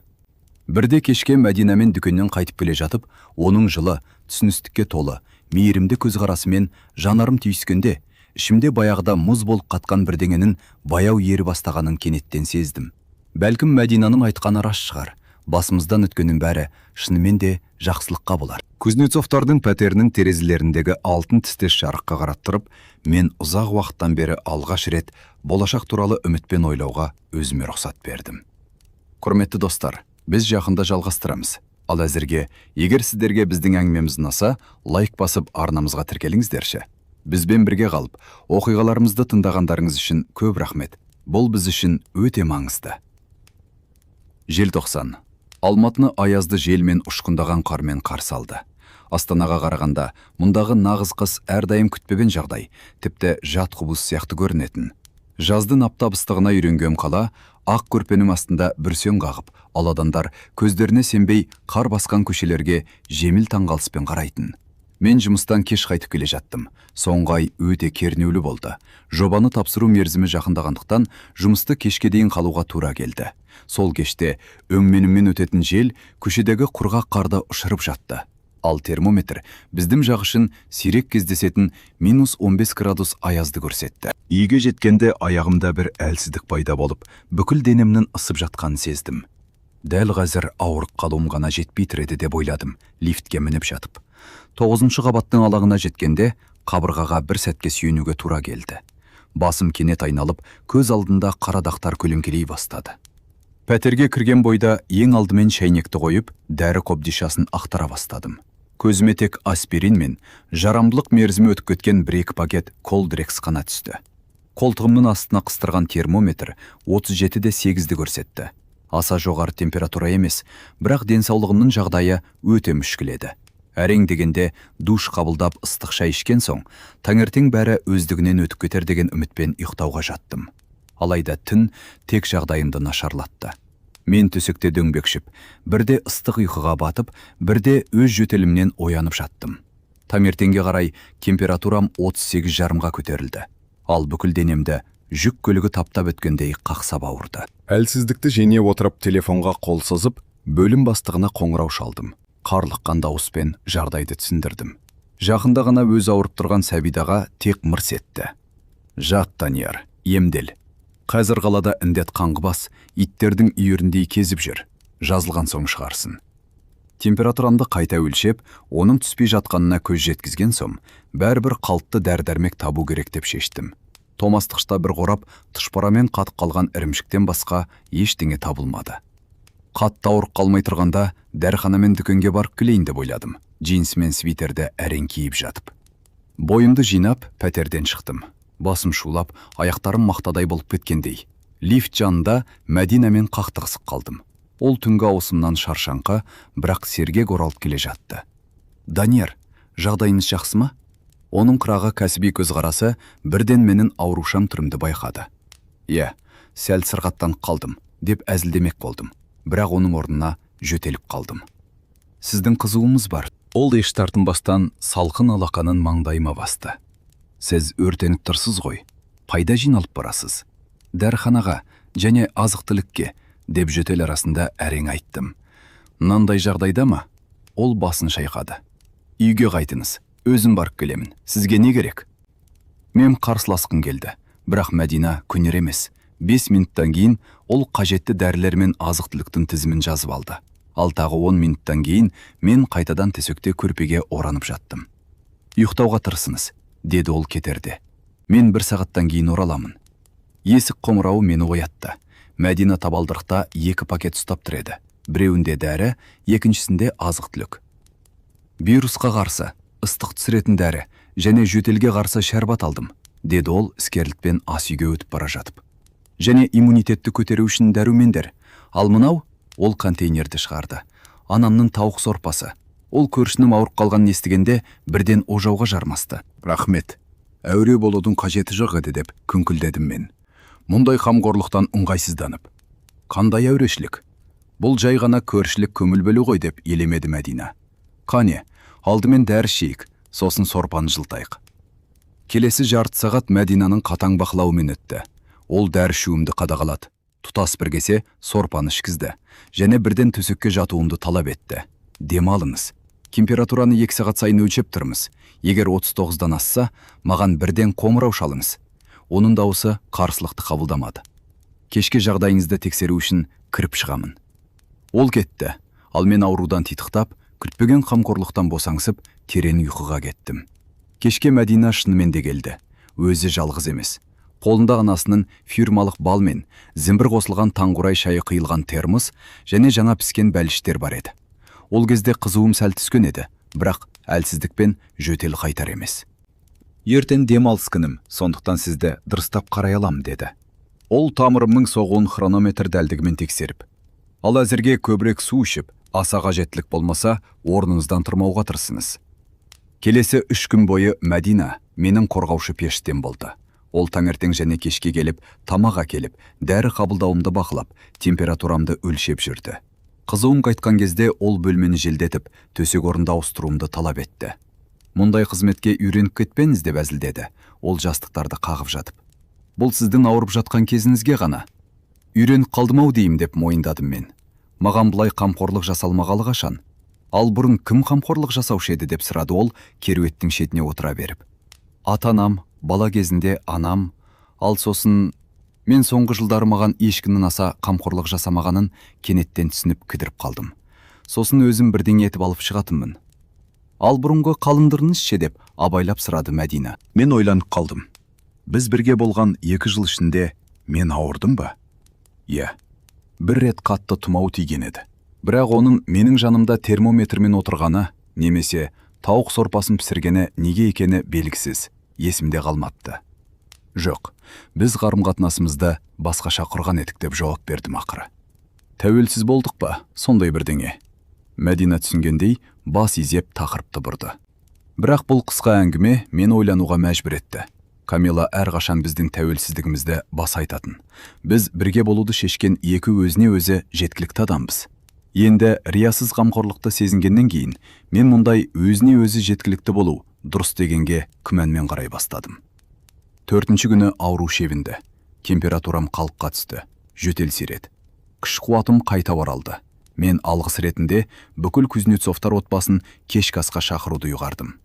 Бірде кешке Мәдинамен дүкеннен қайтып келе жатып, оның жылы, түсіністікке толы, мейірімді көзқарасымен жанарым түйіскенде, ішімде баяғыда мұз болып қатқан бірдеңенің баяу ері бастағанын кенеттен сездім. Бәлкім Мәдинаның айтқаны рас шығар. Басымыздан өткеннің бәрі шынымен де жақсылыққа болар. Кузнецовтардың пәтерінің терезелеріндегі алтын тістес жарыққа қарап тұрып, мен ұзақ уақыттан бері алғаш рет болашақ туралы үмітпен ойлауға өзіме рұқсат бердім. Құрметті достар, біз жақында жалғастырамыз. Ал әзірге, егер сіздерге біздің әңгімеміз ұнаса, лайк басып арнамызға тіркеліңіздерші. Бізбен бірге қалып, оқиғаларымызды тыңдағандарыңыз үшін көп рахмет. Бұл біз үшін өте маңызды. Желтоқсан. Алматыны аязды желмен ұшқындаған қармен қарсы алды. Астанаға қарағанда, мұндағы нағыз қыс әрдайым күтпеген жағдай, тіпті жат құбылыс сияқты көрінетін. Жаздың аптабыстығына үйренген қала, ақ көрпенің астында бүрсең қағып, ал адамдар көздеріне сенбей қар басқан көшелерге жеңіл таңғалыспен қарайтын. Мен жұмыстан кеш қайтып келе жаттым. Соңғы ай өте кернеулі болды. Жобаны тапсыру мерзімі жақындағандықтан жұмысты кешке дейін қалуға тура келді. Сол кеште өңменімен өтетін жел көшедегі құрғақ қарды ұшырып жатты. Ал термометр біздің жақ үшін сирек кездесетін -15 градус аязды көрсетті. Үйге жеткенде аяғымда бір әлсіздік пайда болып, бүкіл денемнің ысып жатқанын сездім. Дәл қазір ауырып қалуым ғана жетпей тіреді деп ойладым, лифтке мініп жатып. 9-шы қабаттың алаңына жеткенде қабырғаға бір сәтке сүйенуге тура келді. Басым кенет айналып, көз алдында қара дақтар көлеңкелей бастады. Пәтерге кірген бойда ең алдымен шәйнекті қойып, дәрі қобдишасын ақтара бастадым. Көзіме тек аспирин мен жарамдылық мерзімі өтіп кеткен 1-2 пакет колдрекс қана түсті. Қолтығымның астына қыстырған термометр 37-де 8-ді көрсетті. Аса жоғары температура емес, бірақ денсаулығымның жағдайы өте мүшкіл еді. Әрең дегенде душ қабылдап ыстық шай ішкен соң, таңертең бәрі өздігінен өтіп кетер деген үмітпен ұйықтауға жаттым. Алайда түн тек жағдайымды нашарлатты. Мен төсекте дөңбекшіп, бірде ыстық ұйқыға батып, бірде өз жөтелімнен оянып жаттым. Таңертеңге қарай температурам 38,5-ға көтерілді. Ал бүкіл денемді жүк көлігі таптап өткендей қақсап ауырды. Әлсіздікті жеңе отырып телефонға қол созып, бөлім бастығына қоңырау шалдым. Қарлыққан дауыспен жағдайды түсіндірдім. Жақында ғана өз ауырып тұрған Сәбидаға тек мырс етті. Жат, Данияр, емдел. Қазір қалада індет қаңғыбас, иттердің үйіріндей кезіп жүр. Жазылған соң шығарсын. Температурамды қайта өлшеп, оның түспей жатқанына көз жеткізген соң, бәрібір қалыпты дәрі-дәрмек табу керек деп шештім. Томастықшта бір қорап, тұшпарамен қатып қалған ірімшіктен басқа ештеңе табылмады. Қатты ауырып қалмай тұрғанда дәріханамен дүкенге барып келейін деп ойладым. Джинс мен свитерді әрең киіп жатып. Бойымды жинап, пәтерден шықтым. Басым шулап, аяқтарым мақтадай болып кеткендей. Лифт жанында Мәдинамен қақтығысып қалдым. Ол түнгі ауысымнан шаршаңқы, бірақ сергек оралып келе жатты. Данияр, жағдайыңыз жақсы ма? Оның қырағы кәсіби көзқарасы бірден менің аурушаң түрімді байқады. Иә, сәл сырғаттанып қалдым, деп әзілдемек болдым. Бірақ оның орнына жөтеліп қалдым. Сіздің қызуыңыз бар. Ол еш тартынбастан салқын алақанын маңдайыма басты. Сіз өртеніп тұрсыз ғой, пайда жиналып барасыз. Дәріханаға және азық-түлікке, деп жөтел арасында әрең айттым. Нандай жағдайда ма? Ол басын шайқады. Үйге қайтыңыз, өзім барып келемін. Сізге не керек? Мен қарсыласқым келді, бірақ Мәдина көнер емес. 5 минуттан кейін ол қажетті дәрілер мен азық-түліктің тізімін жазып алды. Ал тағы 10 минуттан кейін мен қайтадан төсекте көрпеге оранып жаттым. Ұйықтауға тырысыңыз, деді ол кетерде. Мен 1 сағаттан кейін ораламын. Есік қоңырауы мені оятты. Мәдина табалдырықта 2 пакет ұстап тұр еді. Біреуінде дәрі, екіншісінде азық-түлік. Вирусқа қарсы, ыстық түсіретін дәрі және жөтелге қарсы шәрбат алдым, деді ол іскерлікпен ас үйге өтіп бара жатып. Және иммунитетті көтеру үшін дәрумендер. Ал мынау, ол контейнерді шығарды. Анамның тауық сорпасы. Ол көршінің ауырып қалғанын естігенде бірден ожауға жармасты. Рахмет. Әуре болудың қажеті жоқ еді деп күңкілдедім мен. Мұндай қамқорлықтан ыңғайсызданып. Қандай әурешілік? Бұл жай ғана көршілік көңіл бөлу ғой деп елемеді Мәдина. Қане, алдымен дәрі ішейік, сосын сорпаны жылтайық. Келесі жарты сағат Мәдинаның қатаң бақылауымен өтті. Ол дәрі ішуімді қадағалады. Тұтас бір кесе сорпаны ішкізді. Және бірден төсекке жатуымды талап етті. Демалыңыз. Температураны 2 сағат сайын өлшеп тұрмыз. Егер 39-дан асса, маған бірден қоңырау шалыңыз. Оның дауысы қарсылықты қабылдамады. Кешке жағдайыңызды тексеру үшін кіріп шығамын. Ол кетті. Ал мен аурудан титықтап, күтпеген қамқорлықтан босаңсып, терең ұйқыға кеттім. Кешке Мәдина шынымен де келді. Өзі жалғыз емес. Қолында анасының фирмалық бал мен зімбір қосылған таңғурай шайы қиылған термос және жаңа піскен бәліштер бар еді. Ол кезде қызуым сәл түскен еді, бірақ әлсіздікпен жөтел қайтар емес. Ертең демалыс күнім, сондықтан сізді дұрыстап қарай алам, деді. Ол тамырымның соғуын хронометр дәлдігімен тексеріп. Ал әзірге көбірек су ішіп, аса қажеттілік болмаса, орныңыздан тұрмауға тырысыңыз. Келесі 3 күн бойы Мәдина менің қорғаушы пештен болды. Ол таңертең және кешке келіп, тамақ әкеліп, дәрі қабылдауымды бақылап, температурамды өлшеп жүрді. Қызуым қайтқан кезде ол бөлмені желдетіп, төсек орында ауыстыруымды талап етті. Мұндай қызметке үйреніп кетпеңіз деп әзілдеді, ол жастықтарды қағып жатып. Бұл сіздің ауырып жатқан кезіңізге ғана. Үйреніп қалдым-ау дейім деп мойындадым мен. Маған бұлай қамқорлық жасалмағалы қашан? Ал бұрын кім қамқорлық жасаушы еді деп сұрады ол, керуеттің шетіне отыра беріп. Ата-анам, бала кезінде анам, ал сосын мен соңғы жылдары маған ешкімнің аса қамқорлық жасамағанын кенеттен түсініп кідіріп қалдым. Сосын өзім бірдеңе етіп алып шығатынмын. Ал бұрынғы қалыңдырыңыз ше деп абайлап сұрады Мәдина. Мен ойланып қалдым. Біз бірге болған 2 жыл ішінде мен ауырдым ба? Иә, бір рет қатты тұмау тиген еді. Бірақ оның менің жанымда термометрмен отырғаны, немесе тауық сорпасын пісіргені неге екені белгісіз, есімде қалмапты. Жоқ, біз қарым-қатынасымызды басқаша құрған едік деп жауап бердім ақыры. Тәуелсіз болдық па, сондай бірдеңе? Мәдина түсінгендей бас изеп тақырыпты бұрды. Бірақ бұл қысқа әңгіме мені ойлануға мәжбүр етті. Камила әрқашан біздің тәуелсіздігімізді баса айтатын. Біз бірге болуды шешкен екі өзіне өзі жеткілікті адамбыз. Енді риясыз қамқорлықты сезінгеннен кейін мен мұндай өзіне өзі жеткілікті болу дұрыс дегенге күмәнмен қарай бастадым. 4-ші күні ауру шебінді. Температурам қалыпқа түсті. Жөтел сиреді. Күш қуатым қайта оралды. Мен алғыс ретінде бүкіл Кузнецовтар отбасын кешкі асқа шақыруды ұйғардым.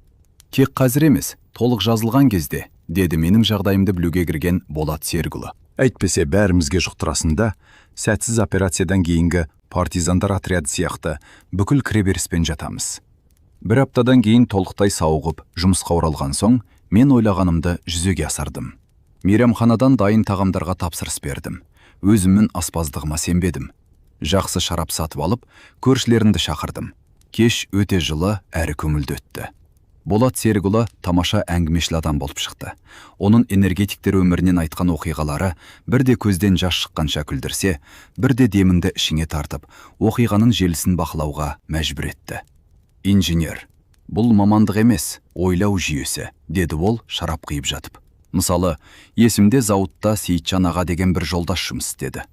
Тек қазір емес, толық жазылған кезде, деді менің жағдайымды білуге кірген Болат Серікұлы. Әйтпесе бәрімізге жұқтырасында, сәтсіз операциядан кейінгі партизандар отряды сияқты бүкіл кіреберіспен жатамыз. Бір аптадан кейін толықтай сауығып, жұмысқа оралған соң, мен ойлағанымды жүзеге асырдым. Мейрамханадан дайын тағамдарға тапсырыс бердім. Өзімнің аспаздығыма сенбедім. Жақсы шарап сатып алып, көршілерімді шақырдым. Кеш өте жылы әрі көңілді өтті. Болат Серікұлы тамаша әңгімешіл адам болып шықты. Оның энергетиктер өмірінен айтқан оқиғалары бірде көзден жас шыққанша күлдірсе, бірде демінді ішіңе тартып, оқиғаның желісін бақылауға мәжбүр етті. Инженер, бұл мамандық емес, ойлау жүйесі, деді ол шарап құйып жатып. Мысалы, есімде зауытта Сейітжан аға деген бір жолдас жұмыс істеді.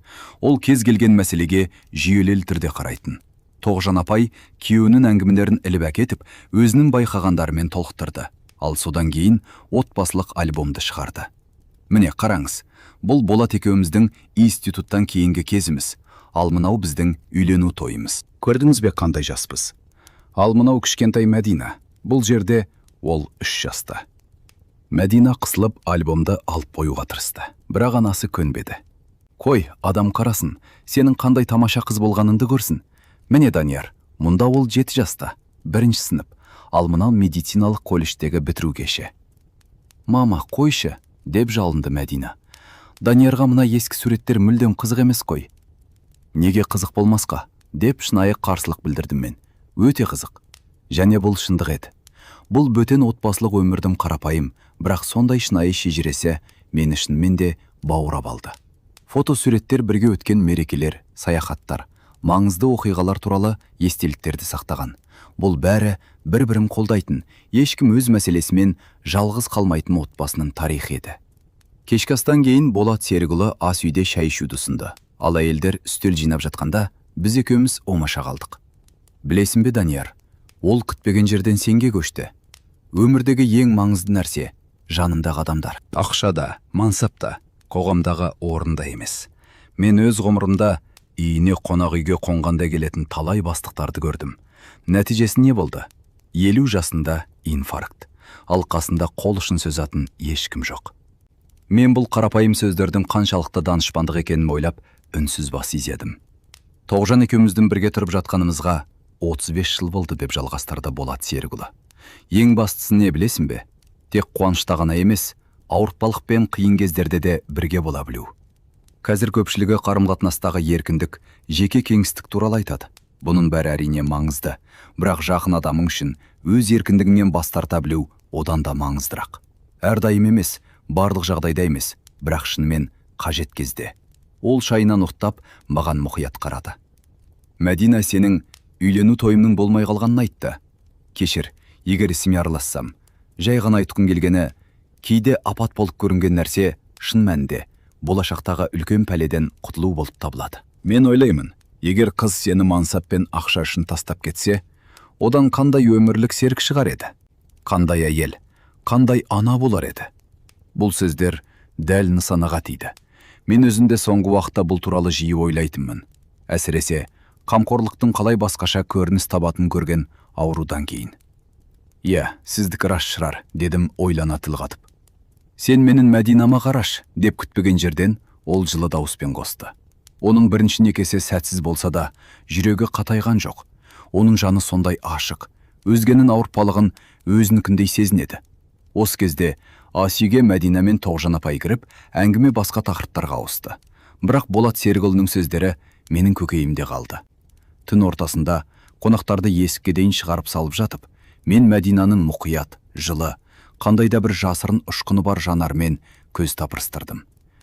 Ол кез келген мәселеге жүйелі түрде қарайтын. Тоғжан апай күйеуінің әңгімелерін іліп әкетіп, өзінің байқағандарымен толықтырды. Ал содан кейін отбасылық альбомды шығарды. Міне қараңыз, бұл Болат екеуміздің институттан кейінгі кезіміз, ал мынау біздің үйлену тойымыз. Көрдіңіз бе қандай жаспыз? Ал мынау кішкентай Мәдина. Бұл жерде ол 3 жаста. Мәдина қысылып альбомды алып қоюға тырысты. Бірақ анасы көнбеді. Қой, адам қарасын, сенің қандай тамаша қыз болғаныңды көрсін. Міне Данияр, мұнда ол 7 жаста, 1-ші сынып, ал мынау медициналық колледждегі бітіру кеші. Мама, қойшы, деп жалынды Мәдина. Даниярға мына ескі суреттер мүлдем қызық емес қой. Неге қызық болмасқа, деп шынайы қарсылық білдірдім мен. Өте қызық. Және бұл шындық еді. Бұл бөтен отбасылық өмірдің қарапайым, бірақ сондай шынайы шежіресі мені шынымен де баурап алды. Фотосуреттер бірге өткен мерекелер, саяхаттар, маңызды оқиғалар туралы естеліктерді сақтаған. Бұл бәрі бір-бірін қолдайтын, ешкім өз мәселесімен жалғыз қалмайтын отбасының тарихы еді. Кешкі астан кейін Болат Серікұлы ас үйде шай ішуді ұсынды. Ал әйелдер үстел жинап жатқанда біз екеуміз оңаша қалдық. Білесің бе, Данияр, ол күтпеген жерден сенге көшті. Өмірдегі ең маңызды нәрсе жанындағы адамдар. Ақшада, мансапта, қоғамдағы орында емес. Мен өз ғұмырымда үйіне қонақ үйге қонғанда келетін талай бастықтарды көрдім. Нәтижесі не болды? 50 жасында инфаркт. Ал қасында қол ұшын созатын ешкім жоқ. Мен бұл қарапайым сөздердің қаншалықты данышпандық екенін ойлап, үнсіз бас изедім. Тоғжан екеуміздің бірге тұрып жатқанымызға 35 жыл болды деп жалғастырды Болат Серікұлы. Ең бастысы не білесің бе? Тек қуанышта ғана емес, ауыртпалықпен қиын кездерде де бірге бола білу. Қазір көпшілігі қарым-қатынастағы еркіндік, жеке кеңістік туралы айтады. Бұның бәрі әрине маңызды, бірақ жақын адамың үшін өз еркіндігіңнен бас тарта білу одан да маңыздырақ. Әрдайым емес, барлық жағдайда емес, бірақ шынымен қажет кезде. Ол шайынан ұқтап, маған мұқият қарады. Мәдина, сенің үйлену тойымның болмай қалғанын айтты. Кешір, егер ісіме аралассам, жай ғана айтқым келгені, кейде апат болып көрінген нәрсе шын мәнінде болашақтағы үлкен пәледен құтылу болып табылады. Мен ойлаймын, егер қыз сені мансап пен ақша үшін тастап кетсе, одан қандай өмірлік серік шығар еді? Қандай әйел, қандай ана болар еді. Бұл сөздер дәл нысанаға тиді. Мен өзімде соңғы уақытта бұл туралы жиі ойлайтынмын. Әсіресе қамқорлықтың қалай басқаша көрініс табатын көрген аурудан кейін. Иә, сіздікі рас шығар, дедім ойлана тіл қатып. Сен менің Мәдинама қараш, деп күтпеген жерден ол жылы дауыспен қосты. Оның бірінші некесі сәтсіз болса да, жүрегі қатайған жоқ. Оның жаны сондай ашық, өзгенің ауыртпалығын өзінікіндей сезінеді. Осы кезде ас үйге Мәдина мен Тоғжан апай кіріп, әңгіме басқа тақырыптарға ауысты. Бірақ Болат Серікұлының сөздері менің көкейімде қалды. Түн ортасында қонақтарды есікке дейін шығарып салып жатып, мен Мәдинаның мұқият, жылы, қандай да бір жасырын ұшқыны бар жанармен көз тапырыстырдым.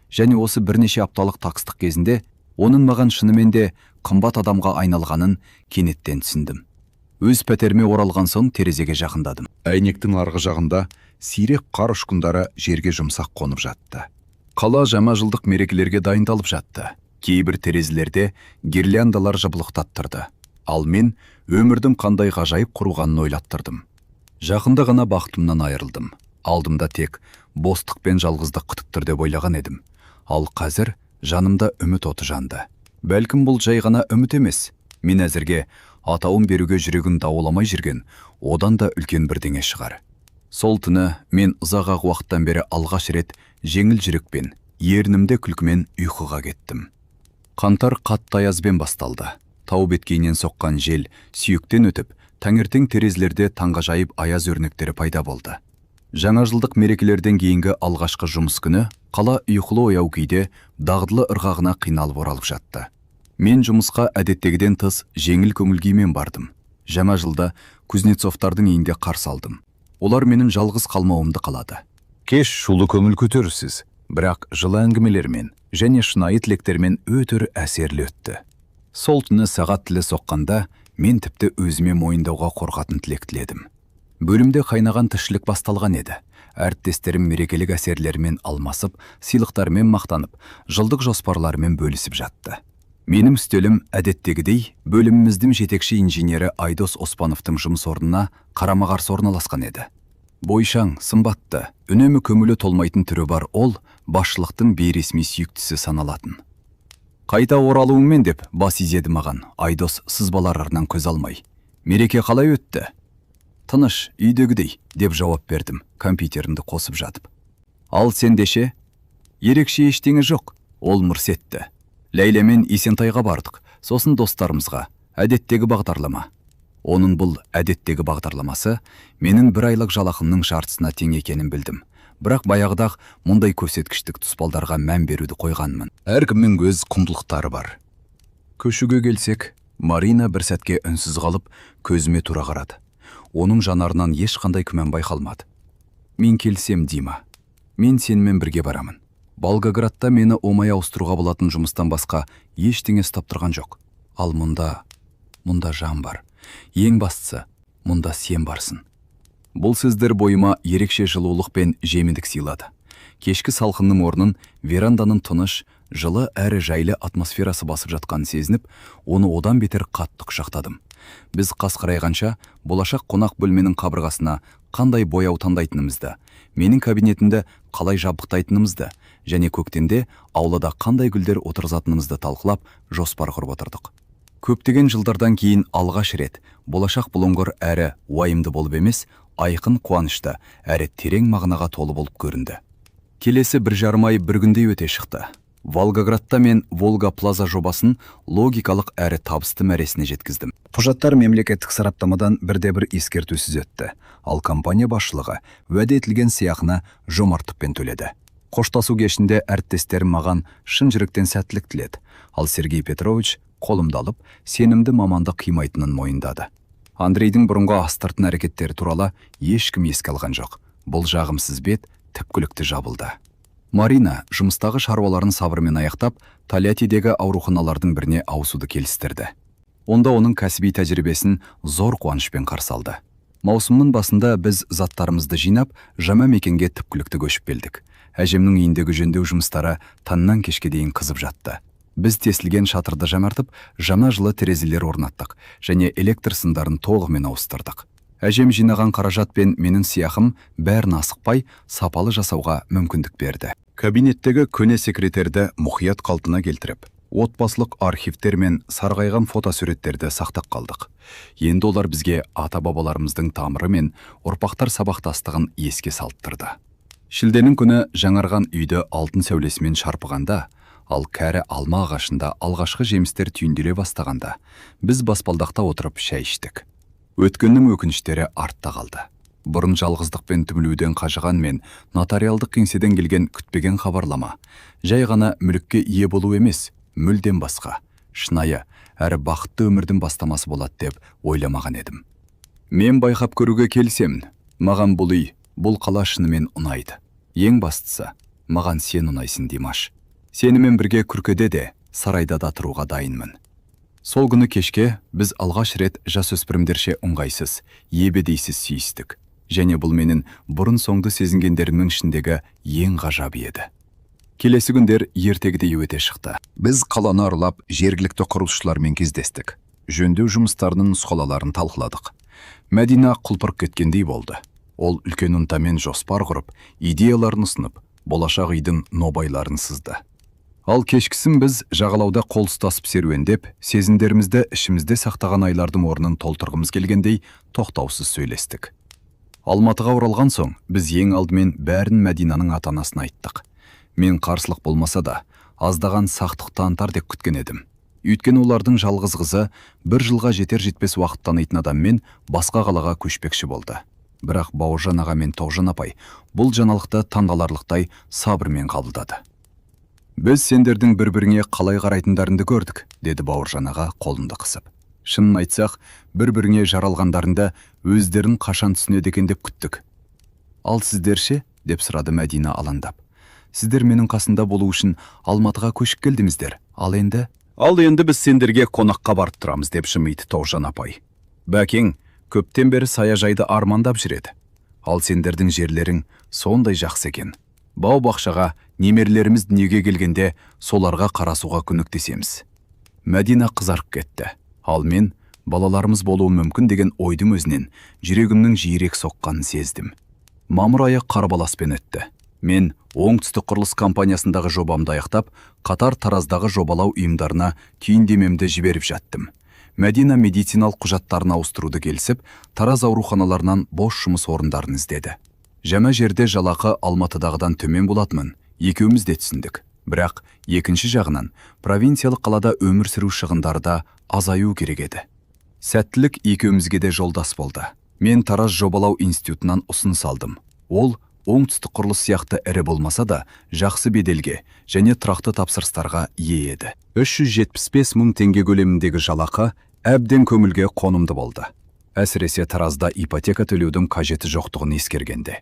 Және осы бірнеше апталық тақыстық кезінде оның маған шынымен де қымбат адамға айналғанын кенеттен түсіндім. Өз пәтеріме оралған соң терезеге жақындадым. Әйнектің арғы жағында сирек қар ұшқындары жерге жұмсақ қонып жатты. Қала жаңа жылдық мерекелерге дайындалып жатты. Кейбір терезелерде гирляндалар жабылықтаттырды. Ал мен өмірдің қандай ғажайып құрғанын ойлаттырдым. Жақында ғана бақытымнан айырылдым. Алдымда тек бостық пен жалғыздық күтіп тұр деп ойлаған едім. Ал қазір жанымда үміт оты жанды. Бәлкім бұл жай ғана үміт емес. Мен әзірге атауын беруге жүрегін дауаламай жүрген, одан да үлкен бірдеңе шығар. Сол түні мен ұзақ уақыттан бері алғаш рет жеңіл жүрекпен, ернімде күлкімен ұйқыға кеттім. Қаңтар қатты аязбен басталды. Тау беткейінен соққан жел сүйектен өтіп, таңертең терезелерде таңғажайып аяз өрнектері пайда болды. Жаңа жылдық мерекелерден кейінгі алғашқы жұмыс күні қала ұйқылы ояу күйде дағдылы ырғағына қиналып оралып жатты. Мен жұмысқа әдеттегіден тыс жеңіл көңіл күймен бардым. Жаңа жылда Кузнецовтардың үйінде қарсы алдым. Олар менің жалғыз қалмауымды қалады. Кеш шулы көңіл көтерусіз, бірақ жылы әңгімелермен және шынайы тілектермен өте әсерлі өтті. Сол түні сағат тілі соққанда мен тіпті өзіме мойындауға қорқатын тілек тіледім. Бөлімде қайнаған тіршілік басталған еді. Әріптестерім мерекелік әсерлерімен алмасып, сыйлықтармен мақтанып, жылдық жоспарларымен бөлісіп жатты. Менің үстелім әдеттегідей бөліміміздің жетекші инженері Айдос Оспановтың жұмыс орнына қарама-қарсы орналасқан еді. Бойшаң, сымбатты, үнемі көңілі толмайтын түрі бар ол басшылықтың бейресми сүйіктісі саналатын. Қайта оралуыңмен деп бас изеді маған. Айдос сызбалар арынан көз алмай. Мереке қалай өтті? Тыныш, үйдегідей, деп жауап бердім, компьютерімді қосып жатып. Ал сендеше? Ерекше ештеңе жоқ, ол мырс етті. Ләйлә мен Есентайға бардық, сосын достарымызға, әдеттегі бағдарлама. Оның бұл әдеттегі бағдарламасы менің бір айлық жалақымның шартысына тең екенін білдім. Бірақ баяғыдағы мұндай көрсеткіштік тұспалдарға мән беруді қойғанмын. Әркімнің өз құндылықтары бар. Көшуге келсек, Марина бір сәтке үнсіз қалып, көзіме тура қарады. Оның жанарынан ешқандай күмән байқалмады. Мен келсем, Дима. Мен сенімен бірге барамын. Волгоградта мені оңай ауыстыруға болатын жұмыстан басқа ештеңе ұстап тұрған жоқ. Ал мұнда жан бар. Ең бастысы, мұнда сен барсың. Бұл сөздер бойыма ерекше жылулық пен жеміндік сыйлады. Кешкі салқынның орнын веранданың тыныш, жылы әрі жайлы атмосферасы басып жатқанын сезініп, оны одан бетер қатты құшақтадым. Біз қас қарайғанша болашақ қонақ бөлменің қабырғасына қандай бояу таңдайтынымызды, менің кабинетімді қалай жабдықтайтынымызды және көктемде аулада қандай гүлдер отырғызатынымызды талқылап жоспар құрып отырдық. Көптеген жылдардан кейін алғаш рет болашақ бұлыңғыр әрі уайымды болып емес, айқын қуанышты әрі терең мағынаға толы болып көрінді. Келесі 1,5 ай бір күндей өте шықты. Волгоградта мен Волга Плаза жобасын логикалық әрі табысты мәресіне жеткіздім. Құжаттар мемлекеттік сараптамадан бірде-бір ескертусіз өтті. Ал компания басшылығы уәде етілген сыйақыны жомарттықпен төледі. Қоштасу кешінде әріптестерім маған шын жүректен сәттілік тіледі. Ал Сергей Петрович қолымды алып, сенімді маманды қимайтынын мойындады. Андрейдің бұрынғы астыртын әрекеттері туралы ешкім еске алған жоқ. Бұл жағымсыз бет түпкілікті жабылды. Марина жұмыстағы шаруаларын сабырмен аяқтап, Тольяттидегі ауруханалардың біріне ауысуды келістірді. Онда оның кәсіби тәжірибесін зор қуанышпен қарсы алды. Маусымның басында біз заттарымызды жинап, жаңа мекенге түпкілікті көшіп келдік. Әжемнің үйіндегі жөндеу жұмыстары таңнан кешке дейін қызып жатты. Біз тесілген шатырды жаңартып, жаңа жылы терезелер орнаттық және электр сымдарын толығымен ауыстырдық. Әжем жинаған қаражат пен менің сияхым бәрін асықпай сапалы жасауға мүмкіндік берді. Кабинеттегі көне секретерді мұқият қалпына келтіріп, отбасылық архивтер мен сарғайған фотосуреттерді сақтап қалдық. Енді олар бізге ата-бабаларымыздың тамыры мен ұрпақтар сабақтастығын еске салттырды. Шілденің күні жаңарған үйді алтын сәулесімен шарпығанда, ал кәрі алма ағашында алғашқы жемістер түйінделе бастағанда, біз баспалдақта отырып шәй іштік. Өткеннің өкініштері артта қалды. Бұрын жалғыздықпен түмілуден қажыған мен нотариалдық кеңседен келген күтпеген хабарлама. Жай ғана мүлікке ие болу емес, мүлден басқа, шынайы, әрі бақытты өмірдің бастамасы болады деп ойламаған едім. Мен байқап көруге келсемін. Маған бұл үй, бұл қала шынымен ұнайды. Ең бастысы, маған сен ұнайсың, Димаш. Сенімен бірге күркеде де, сарайда да тұруға дайынмын. Сол күні кешке біз алғаш рет жасөспірімдерше ыңғайсыз, ебедейсіз сүйістік. Және бұл менің бұрын соңды сезінгендерімнің ішіндегі ең ғажабы еді. Келесі күндер ертегідей өте шықты. Біз қаланы аралап, жергілікті құрылысшылармен кездестік. Жөндеу жұмыстарының нұсқауларын талқыладық. Мәдина құлпырып кеткендей болды. Ол үлкен ынтамен жоспар құрып, идеяларын ұсынып, болашақ үйдің нобайларын сызды. Ал кешкісін біз жағалауда қол ұстасып серуендеп, сезімдерімізді ішімізде сақтаған айлардың орнын толтырғымыз келгендей тоқтаусыз сөйлестік. Алматыға оралған соң, біз ең алдымен бәрін Мәдинаның ата-анасына айттық. Мен қарсылық болмаса да, аздаған сақтық танытар деп күткен едім. Өйткені олардың жалғыз қызы бір жылға жетер-жетпес уақыт танитын адаммен басқа қалаға көшпекші болды. Бірақ Бауыржан аға мен Тоғжан апай бұл жаңалықты таңғаларлықтай сабырмен қабылдады. Біз сендердің бір-біріңе қалай қарайтындарыңды көрдік, деді Бауыржан аға қолымды қысып. Шынын айтсақ, бір-біріңе жаралғандарында өздерін қашан түсінеді екен деп күттік. Ал сіздерше, деп сұрады Мәдина алаңдап. Сіздер менің қасында болу үшін Алматыға көшіп келдіңіздер. Ал енді біз сендерге қонаққа барып тұрамыз, деп жымиды Тоғжан апай. Бәкең көптен бері саяжайды армандап жүреді. Ал сендердің жерлерің сондай жақсы екен. Бау-бақшаға немерелеріміз дүниеге келгенде соларға қарасуға көмектесеміз. Мәдина қызарып кетті. Ал мен балаларымыз болуы мүмкін деген ойдың өзінен жүрегімнің жиірек соққанын сездім. Мамыр айы қарбаласпен өтті. Мен оңтүстік құрылыс компаниясындағы жобамды аяқтап, қатар Тараздағы жобалау ұйымдарына түйіндемемді жіберіп жаттым. Мәдина медициналық құжаттарын ауыстыруды келісіп, Тараз ауруханаларынан бос жұмыс орындарын іздеді. Жаңа жерде жалақы Алматыдағыдан төмен болатынын екеуміз де түсіндік. Бірақ екінші жағынан провинциялық қалада өмір сүру шығындары да азаю керек еді. Сәттілік екеумізге де жолдас болды. Мен Тараз жобалау институтынан ұсыныс алдым. Ол оңтүстік құрылыс сияқты ірі болмаса да жақсы беделге және тұрақты тапсырыстарға ие еді. 375 мың теңге көлеміндегі жалақы әбден көңілге қонымды болды. Әсіресе Таразда ипотека төлеудің қажеті жоқтығын ескергенде.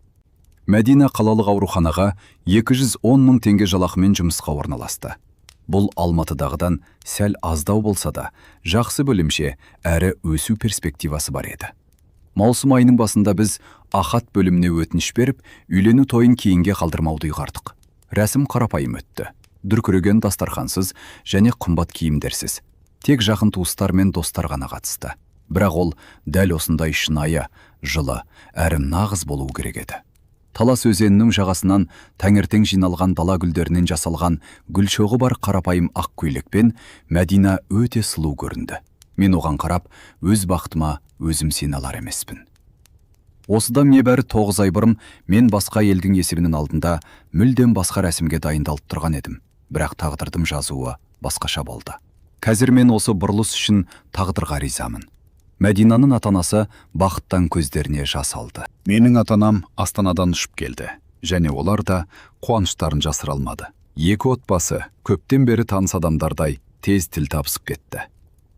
Мәдина қалалық ауруханаға 210 мың теңге жалақымен жұмысқа орналасты. Бұл Алматыдағыдан сәл аздау болса да, жақсы бөлімше әрі өсу перспективасы бар еді. Маусым айының басында біз ахат бөліміне өтініш беріп, үйлену тойын кейінге қалдырмауды ұйғардық. Рәсім қарапайым өтті. Дүркіреген дастархансыз және қымбат киімдерсіз. Тек жақын туыстар мен достар ғана қатысты. Бірақ ол дәл осындай шынайы, жылы, әрі нағыз болу керек еді. Талас өзенінің жағасынан таңертең жиналған дала гүлдерінен жасалған гүлшоғы бар қарапайым ақ көйлекпен Мәдина өте сұлу көрінді. Мен оған қарап, өз бақытыма өзім сене алар емеспін. Осыдан небәрі 9 ай бұрын мен басқа елдің есебінің алдында мүлдем басқа рәсімге дайындалып тұрған едім. Бірақ тағдырдың жазуы басқаша болды. Қазір мен осы бұрылыс үшін тағдырға ризамын. Мәдинаның ата-анасы бақыттан көздеріне жас алды. Менің ата-анам Астанадан ұшып келді, және олар да қуаныштарын жасыра алмады. Екі отбасы көптен бері таныс адамдардай тез тіл табысып кетті.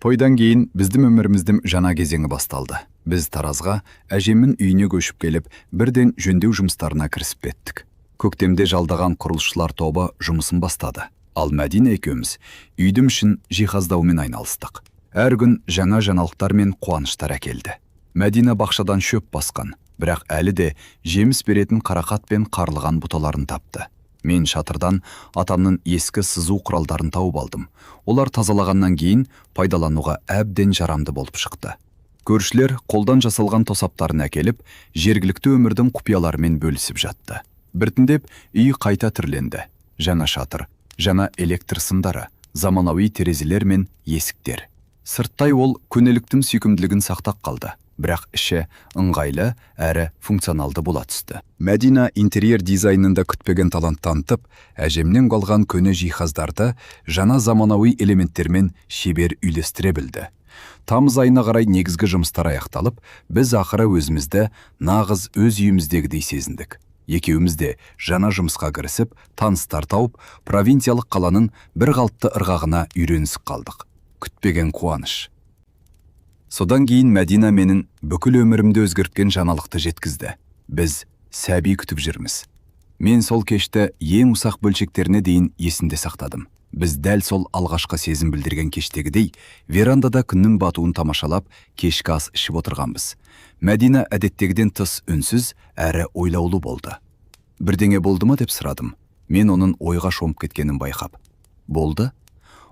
Тойдан кейін біздің өміріміздің жаңа кезеңі басталды. Біз Таразға әжемнің үйіне көшіп келіп, бірден жөндеу жұмыстарына кірісіп кеттік. Көктемде жалдаған құрылысшылар тобы жұмысын бастады. Ал Мәдина екеуміз үйдің ішін жиһаздаумен айналыстық. Әр күн жаңа жаңалықтар мен қуаныштар әкелді. Мәдина бақшадан шөп басқан, бірақ әлі де жеміс беретін қарақат пен қарлыған бұталарын тапты. Мен шатырдан атамның ескі сызу құралдарын тауып алдым. Олар тазалағаннан кейін пайдалануға әбден жарамды болып шықты. Көршілер қолдан жасалған тосаптарын әкеліп, жергілікті өмірдің құпияларымен бөлісіп жатты. Біртіндеп үй қайта тірленді. Жаңа шатыр, жаңа электр сымдары, заманауи терезелер мен есіктер. Сырттай ол көнеліктің сүйкімділігін сақтап қалды, бірақ іші ыңғайлы әрі функционалды бола түсті. Мәдина интерьер дизайнында күтпеген талант танытып, әжемнен қалған көне жиһаздарды жаңа заманауи элементтермен шебер үйлестіре білді. Тамыз айына қарай негізгі жұмыстар аяқталып, біз ақыры өзімізді нағыз өз үйіміздегідей сезіндік. Екеуміз де жаңа жұмысқа кірісіп, таныстар тауып, провинциялық қаланың бір қалыпты ырғағына үйренісіп қалдық. Күтпеген қуаныш. Содан кейін Мәдина менің бүкіл өмірімді өзгерткен жаңалықты жеткізді. Біз сәби күтіп жүрміз. Мен сол кешті ең ұсақ бөлшектеріне дейін есімде сақтадым. Біз дәл сол алғашқы сезім білдірген кештегідей, верандада күннің батуын тамашалап, кешкі ас ішіп отырғанбыз. Мәдина әдеттегіден тыс үнсіз әрі ойлаулы болды. Бірдеңе болды ма деп сұрадым. Мен оның ойға шомып кеткенін байқап. Болды?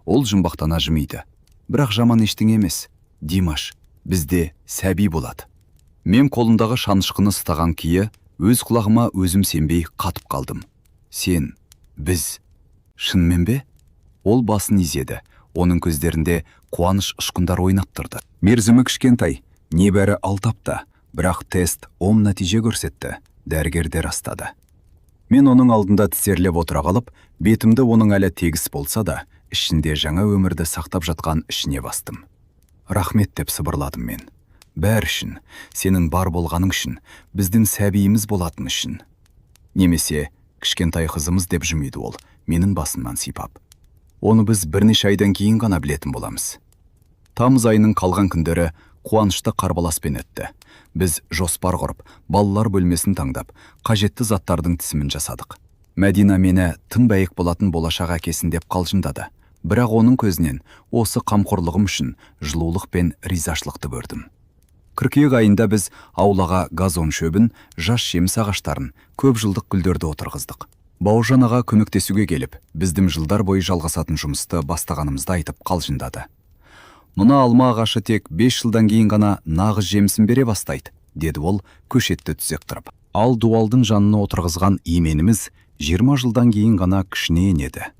Ол жұмбақтана жымиды. Бірақ жаман ештеңе емес. Димаш, бізде сәби болады. Мен қолымдағы шанышқыны ұстаған күйі, өз құлағыма өзім сенбей қатып қалдым. Сен, біз, шынымен бе? Ол басын изеді. Оның көздерінде қуаныш ұшқындар ойнап тұрды. Мерзімі кішкентай, небәрі 6 апта, бірақ тест оң нәтиже көрсетті. Дәрігерлер растады. Мен оның алдында тізерлеп отыра қалып, бетімді оның әлі тегіс болса да, ішінде жаңа өмірді сақтап жатқан ішіне бастым. Рахмет деп сыбырладым мен. Бәр үшін, сенің бар болғаның үшін, біздің сәбиіміз болатын үшін. Немесе кішкентай қызымыз деп жымиды ол, менің басымнан сипап. Оны біз бірнеше айдан кейін ғана білетін боламыз. Тамыз айының қалған күндері қуанышты қарбаласпен өтті. Біз жоспар құрып, балалар бөлмесін таңдап, қажетті заттардың тізімін жасадық. Мәдина мені тым бәйек болатын болашақ әкесін деп қалжыңдады. Бірақ оның көзінен осы қамқорлығым үшін жылулық пен ризашылықты көрдім. Қыркүйек айында біз аулаға газон шөбін, жас жеміс ағаштарын, көп жылдық гүлдерді отырғыздық. Бауыржан аға көмектесуге келіп, біздің жылдар бойы жалғасатын жұмысты бастағанымызды айтып қалжыңдады. Мұна алма ағашы тек 5 жылдан кейін ғана нағыз жемісін бере бастайды, деді ол көшетті түзек тұрып. Ал дуалдың жанына отырғызған именіміз 20 жылдан кейін ғана күшіне енеді.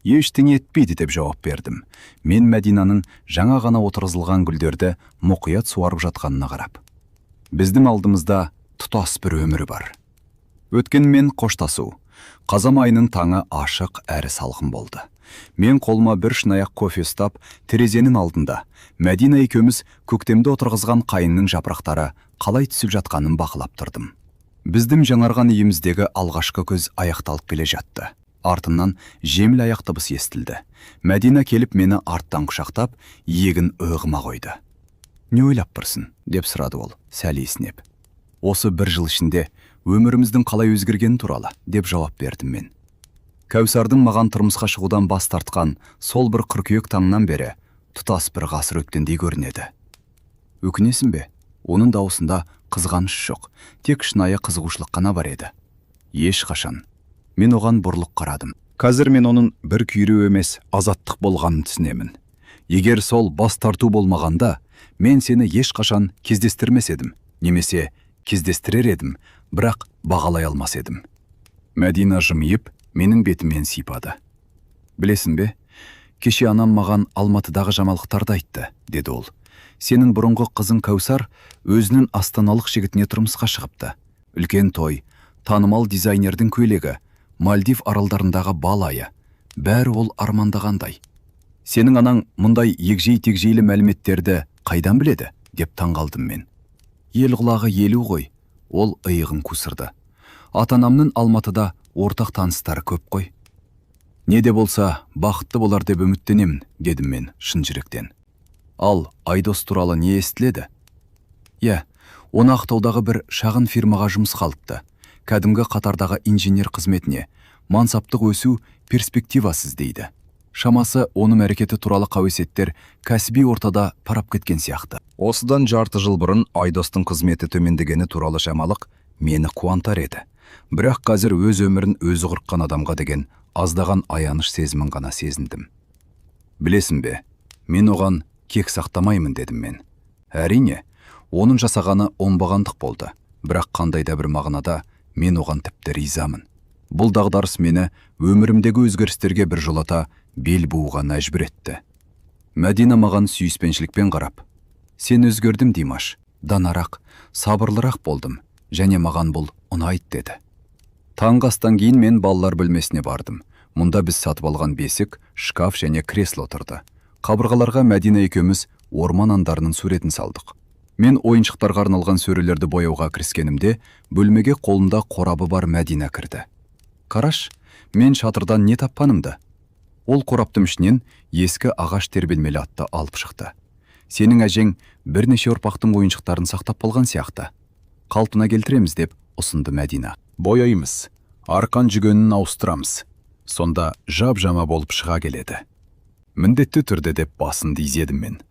Ештеңе етпейді деп жауап бердім. Мен Мәдинаның жаңа ғана отырғызылған гүлдерді мұқият суарып жатқанына қарап. Біздің алдымызда тұтас бір өмірі бар. Өткенмен қоштасу. Қазан айының таңы ашық әрі салқын болды. Мен қолыма бір шынаяқ кофе ұстап, терезенің алдында Мәдина екеуміз көктемде отырғызған қайынның жапырақтары қалай түсіп жатқанын бақылап тұрдым. Біздің жаңарған үйіміздегі алғашқы күз аяқталып келе жатты. Артымнан жеміл аяқ дыбыс естілді. Мәдина келіп мені арттан құшақтап, иегін иығыма қойды. «Не ойлап тұрсың?» деп сұрады ол, сәл есінеп. «Осы бір жыл ішінде өміріміздің қалай өзгергені туралы», деп жауап бердім мен. Кәусардың маған тұрмысқа шығудан бас тартқан сол бір қыркүйек таңнан бері тұтас бір ғасыр өткендей көрінеді. «Өкінесің бе?» Оның дауысында қызғаныш жоқ, тек шынайы қызығушылық қана бар еді. «Ешқашан». Мен оған бұрылып қарадым. Қазір мен оның бір күйреу емес, азаттық болғанын түсінемін. Егер сол бас тарту болмағанда, мен сені ешқашан кездестірмес едім, немесе кездестірер едім, бірақ бағалай алмас едім. Мәдина жымиып, менің бетіммен сипады. «Білесің бе, кеше анам маған Алматыдағы жаңалықтарды айтты», деді ол. «Сенің бұрынғы қызың Кәусар өзінің астаналық жігітіне тұрмысқа шығыпты. Үлкен той, танымал дизайнердің көйлегі, Мальдив аралдарындағы бал айы, бәрі ол армандағандай. Сенің анаң мұндай егжей-тегжейлі мәліметтерді қайдан біледі?» деп таңғалдым мен. «Ел құлағы елу ғой», ол иығын қусырды. «Ата-анамның Алматыда ортақ таныстары көп қой». «Не де болса, бақытты болар деп үміттенемін», дедім мен шын жүректен. «Ал Айдос туралы не естіледі?» «Иә, оны Ақтаудағы бір шағын фирмаға жұмысқа алыпты. Кәдімгі қатардағы инженер қызметіне, мансаптық өсу перспективасыз дейді. Шамасы оның әрекеті туралы қауесеттер кәсіби ортада парап кеткен сияқты. Осыдан жарты жыл бұрын Айдостың қызметі төмендегені туралы жаңалық мені қуантар еді. Бірақ қазір өз өмірін өзі құртқан адамға деген аздаған аяныш сезімін ғана сезіндім. «Білесің бе, мен оған кек сақтамаймын», дедім мен. Әрине, оның жасағаны оңбағандық болды. Бірақ қандай да бір мағынада мен оған тіпті ризамын. Бұл дағдарыс мені өмірімдегі өзгерістерге бір жолата бел бууға мәжбүр етті. Мәдина маған сүйіспеншілікпен қарап: «Сен өзгердім, Димаш. Данарақ, сабырлырақ болдым, және маған бұл ұнайды» деді. Таңғы астан кейін мен балалар бөлмесіне бардым. Мұнда біз сатып алған бесік, шкаф және кресло тұрды. Қабырғаларға Мәдина екеуміз орман андарының суретін салдық. Мен ойыншықтарға арналған сөрелерді бояуға кіріскенімде, бөлмеге қолында қорабы бар Мәдина кірді. «Қараш, мен шатырдан не тапқанымды?» Ол қораптың ішінен ескі ағаш тербелмелі атты алып шықты. «Сенің әжең бірнеше ұрпақтың ойыншықтарын сақтап қалған сияқты. Қалпына келтіреміз» деп ұсынды Мәдина. «Бояймыз, арқан жүгенін ауыстырамыз. Сонда жап-жама болып шыға келеді». «Міндетті түрде» деп басымды изедім мен.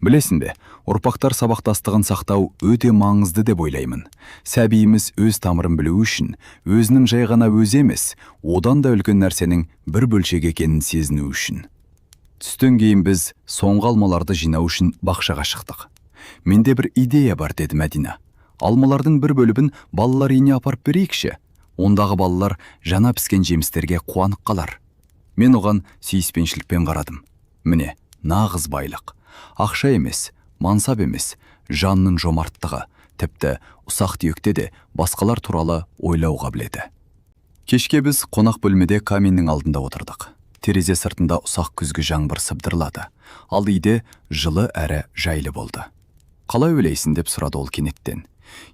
Білесің бе, ұрпақтар сабақтастығын сақтау өте маңызды деп ойлаймын. Сәбиіміз өз тамырын білу үшін, өзінің жай ғана өзі емес, одан да үлкен нәрсенің бір бөлшек екенін сезіну үшін. Түстен кейін біз соңғы алмаларды жинау үшін бақшаға шықтық. «Менде бір идея бар» деді Мәдина. «Алмалардың бір бөлігін балалар үйіне апарып берейікші. Ондағы балалар жаңа піскен жемістерге қуанып қалар». Мен оған сүйіспеншілікпен қарадым. Міне, нағыз байлық. Ақша емес, мансап емес, жанның жомарттығы, тіпті ұсақ түйекте де басқалар туралы ойлауға біледі. Кешке біз қонақ бөлмеде каминнің алдында отырдық. Терезе сыртында ұсақ күзгі жаңбыр сыбдырлады. Ал үйде жылы әрі жайлы болды. «Қалай ойлайсың?» деп сұрады ол кенеттен.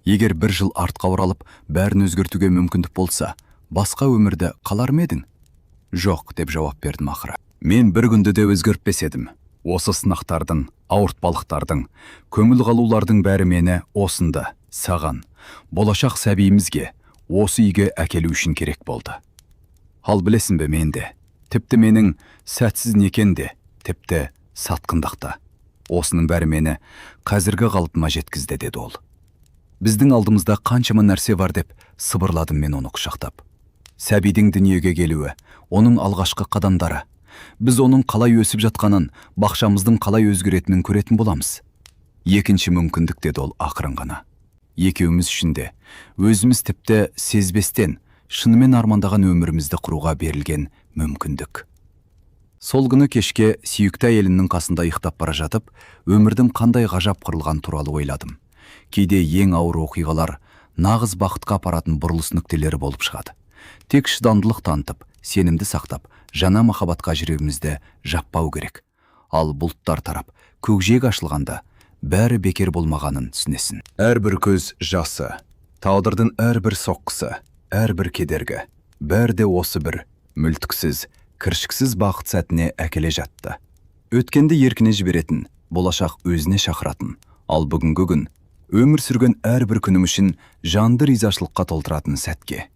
«Егер бір жыл артқа оралып, бәрін өзгертуге мүмкіндік болса, басқа өмірді қалар ма едің?» «Жоқ» деп жауап бердім ақыры. «Мен бір күнді де өзгертпес едім. Осы сынақтардың, ауыртпалықтардың, көңіл қалулардың бәрі мені осында, саған, болашақ сәбиімізге, осы үйге әкелу үшін керек болды. Ал білесің бе, менде, тіпті менің сәтсіз некен де, тіпті сатқындақта. Осының бәрі мені қазіргі қалпыма жеткізді» деді ол. «Біздің алдымызда қаншама нәрсе бар» деп сыбырладым мен оны құшақтап. Сәбидің дүниеге келуі, оның алғашқы қадамдары. Біз оның қалай өсіп жатқанын, бақшамыздың қалай өзгеретінін көретін боламыз. «Екінші мүмкіндік» деді ол ақырын ғана. «Екеуміз үшін де, өзіміз тіпті сезбестен, шынымен армандаған өмірімізді құруға берілген мүмкіндік». Сол күні кешке сүйікті әйелімнің қасында ұйықтап бара жатып, өмірдің қандай ғажап құрылған туралы ойладым. Кейде ең ауыр оқиғалар нағыз бақытқа апаратын бұрылыс нүктелері болып шығады. Тек шыдамдылық танытып, сенімді сақтап, жаңа махаббатқа жүрегімізді жаппау керек. Ал бұлттар тарап, көкжиек ашылғанда, бәрі бекер болмағанын түсінесің. Әрбір көз жасы, тағдырдың әрбір соққысы, әрбір кедергі, бәрі де осы бір мүлтіксіз, кіршіксіз бақыт сәтіне әкеле жатты. Өткенді еркіне жіберетін, болашақ өзіне шақыратын, ал бүгінгі күн өмір сүрген әрбір күнім үшін жанды ризашылыққа толтыратын сәтке.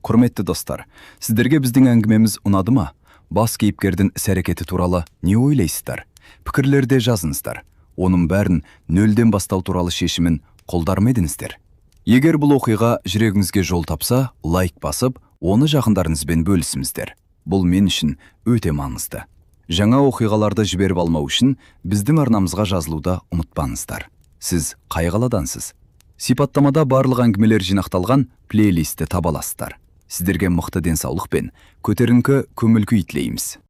Құрметті достар, сіздерге біздің әңгімеміз ұнады ма? Бас кейіпкердің іс-әрекеті туралы не ойлайсыздар? Пікірлерде жазыңыздар. Оның бәрін нөлден бастау туралы шешімін қолдар ма едіңіздер? Егер бұл оқиға жүрегіңізге жол тапса, лайк басып, оны жақындарыңызбен бөлісіңіздер. Бұл мен үшін өте маңызды. Жаңа оқиғаларды жіберіп алмау үшін біздің арнамызға жазылуды ұмытпаңыздар. Сіз қай қаладансыз? Сипаттамада барлық әңгімелер жинақталған плейлистті таба аласыздар. Сіздерге мықты денсаулық пен көтеріңкі көңіл күй тілейміз.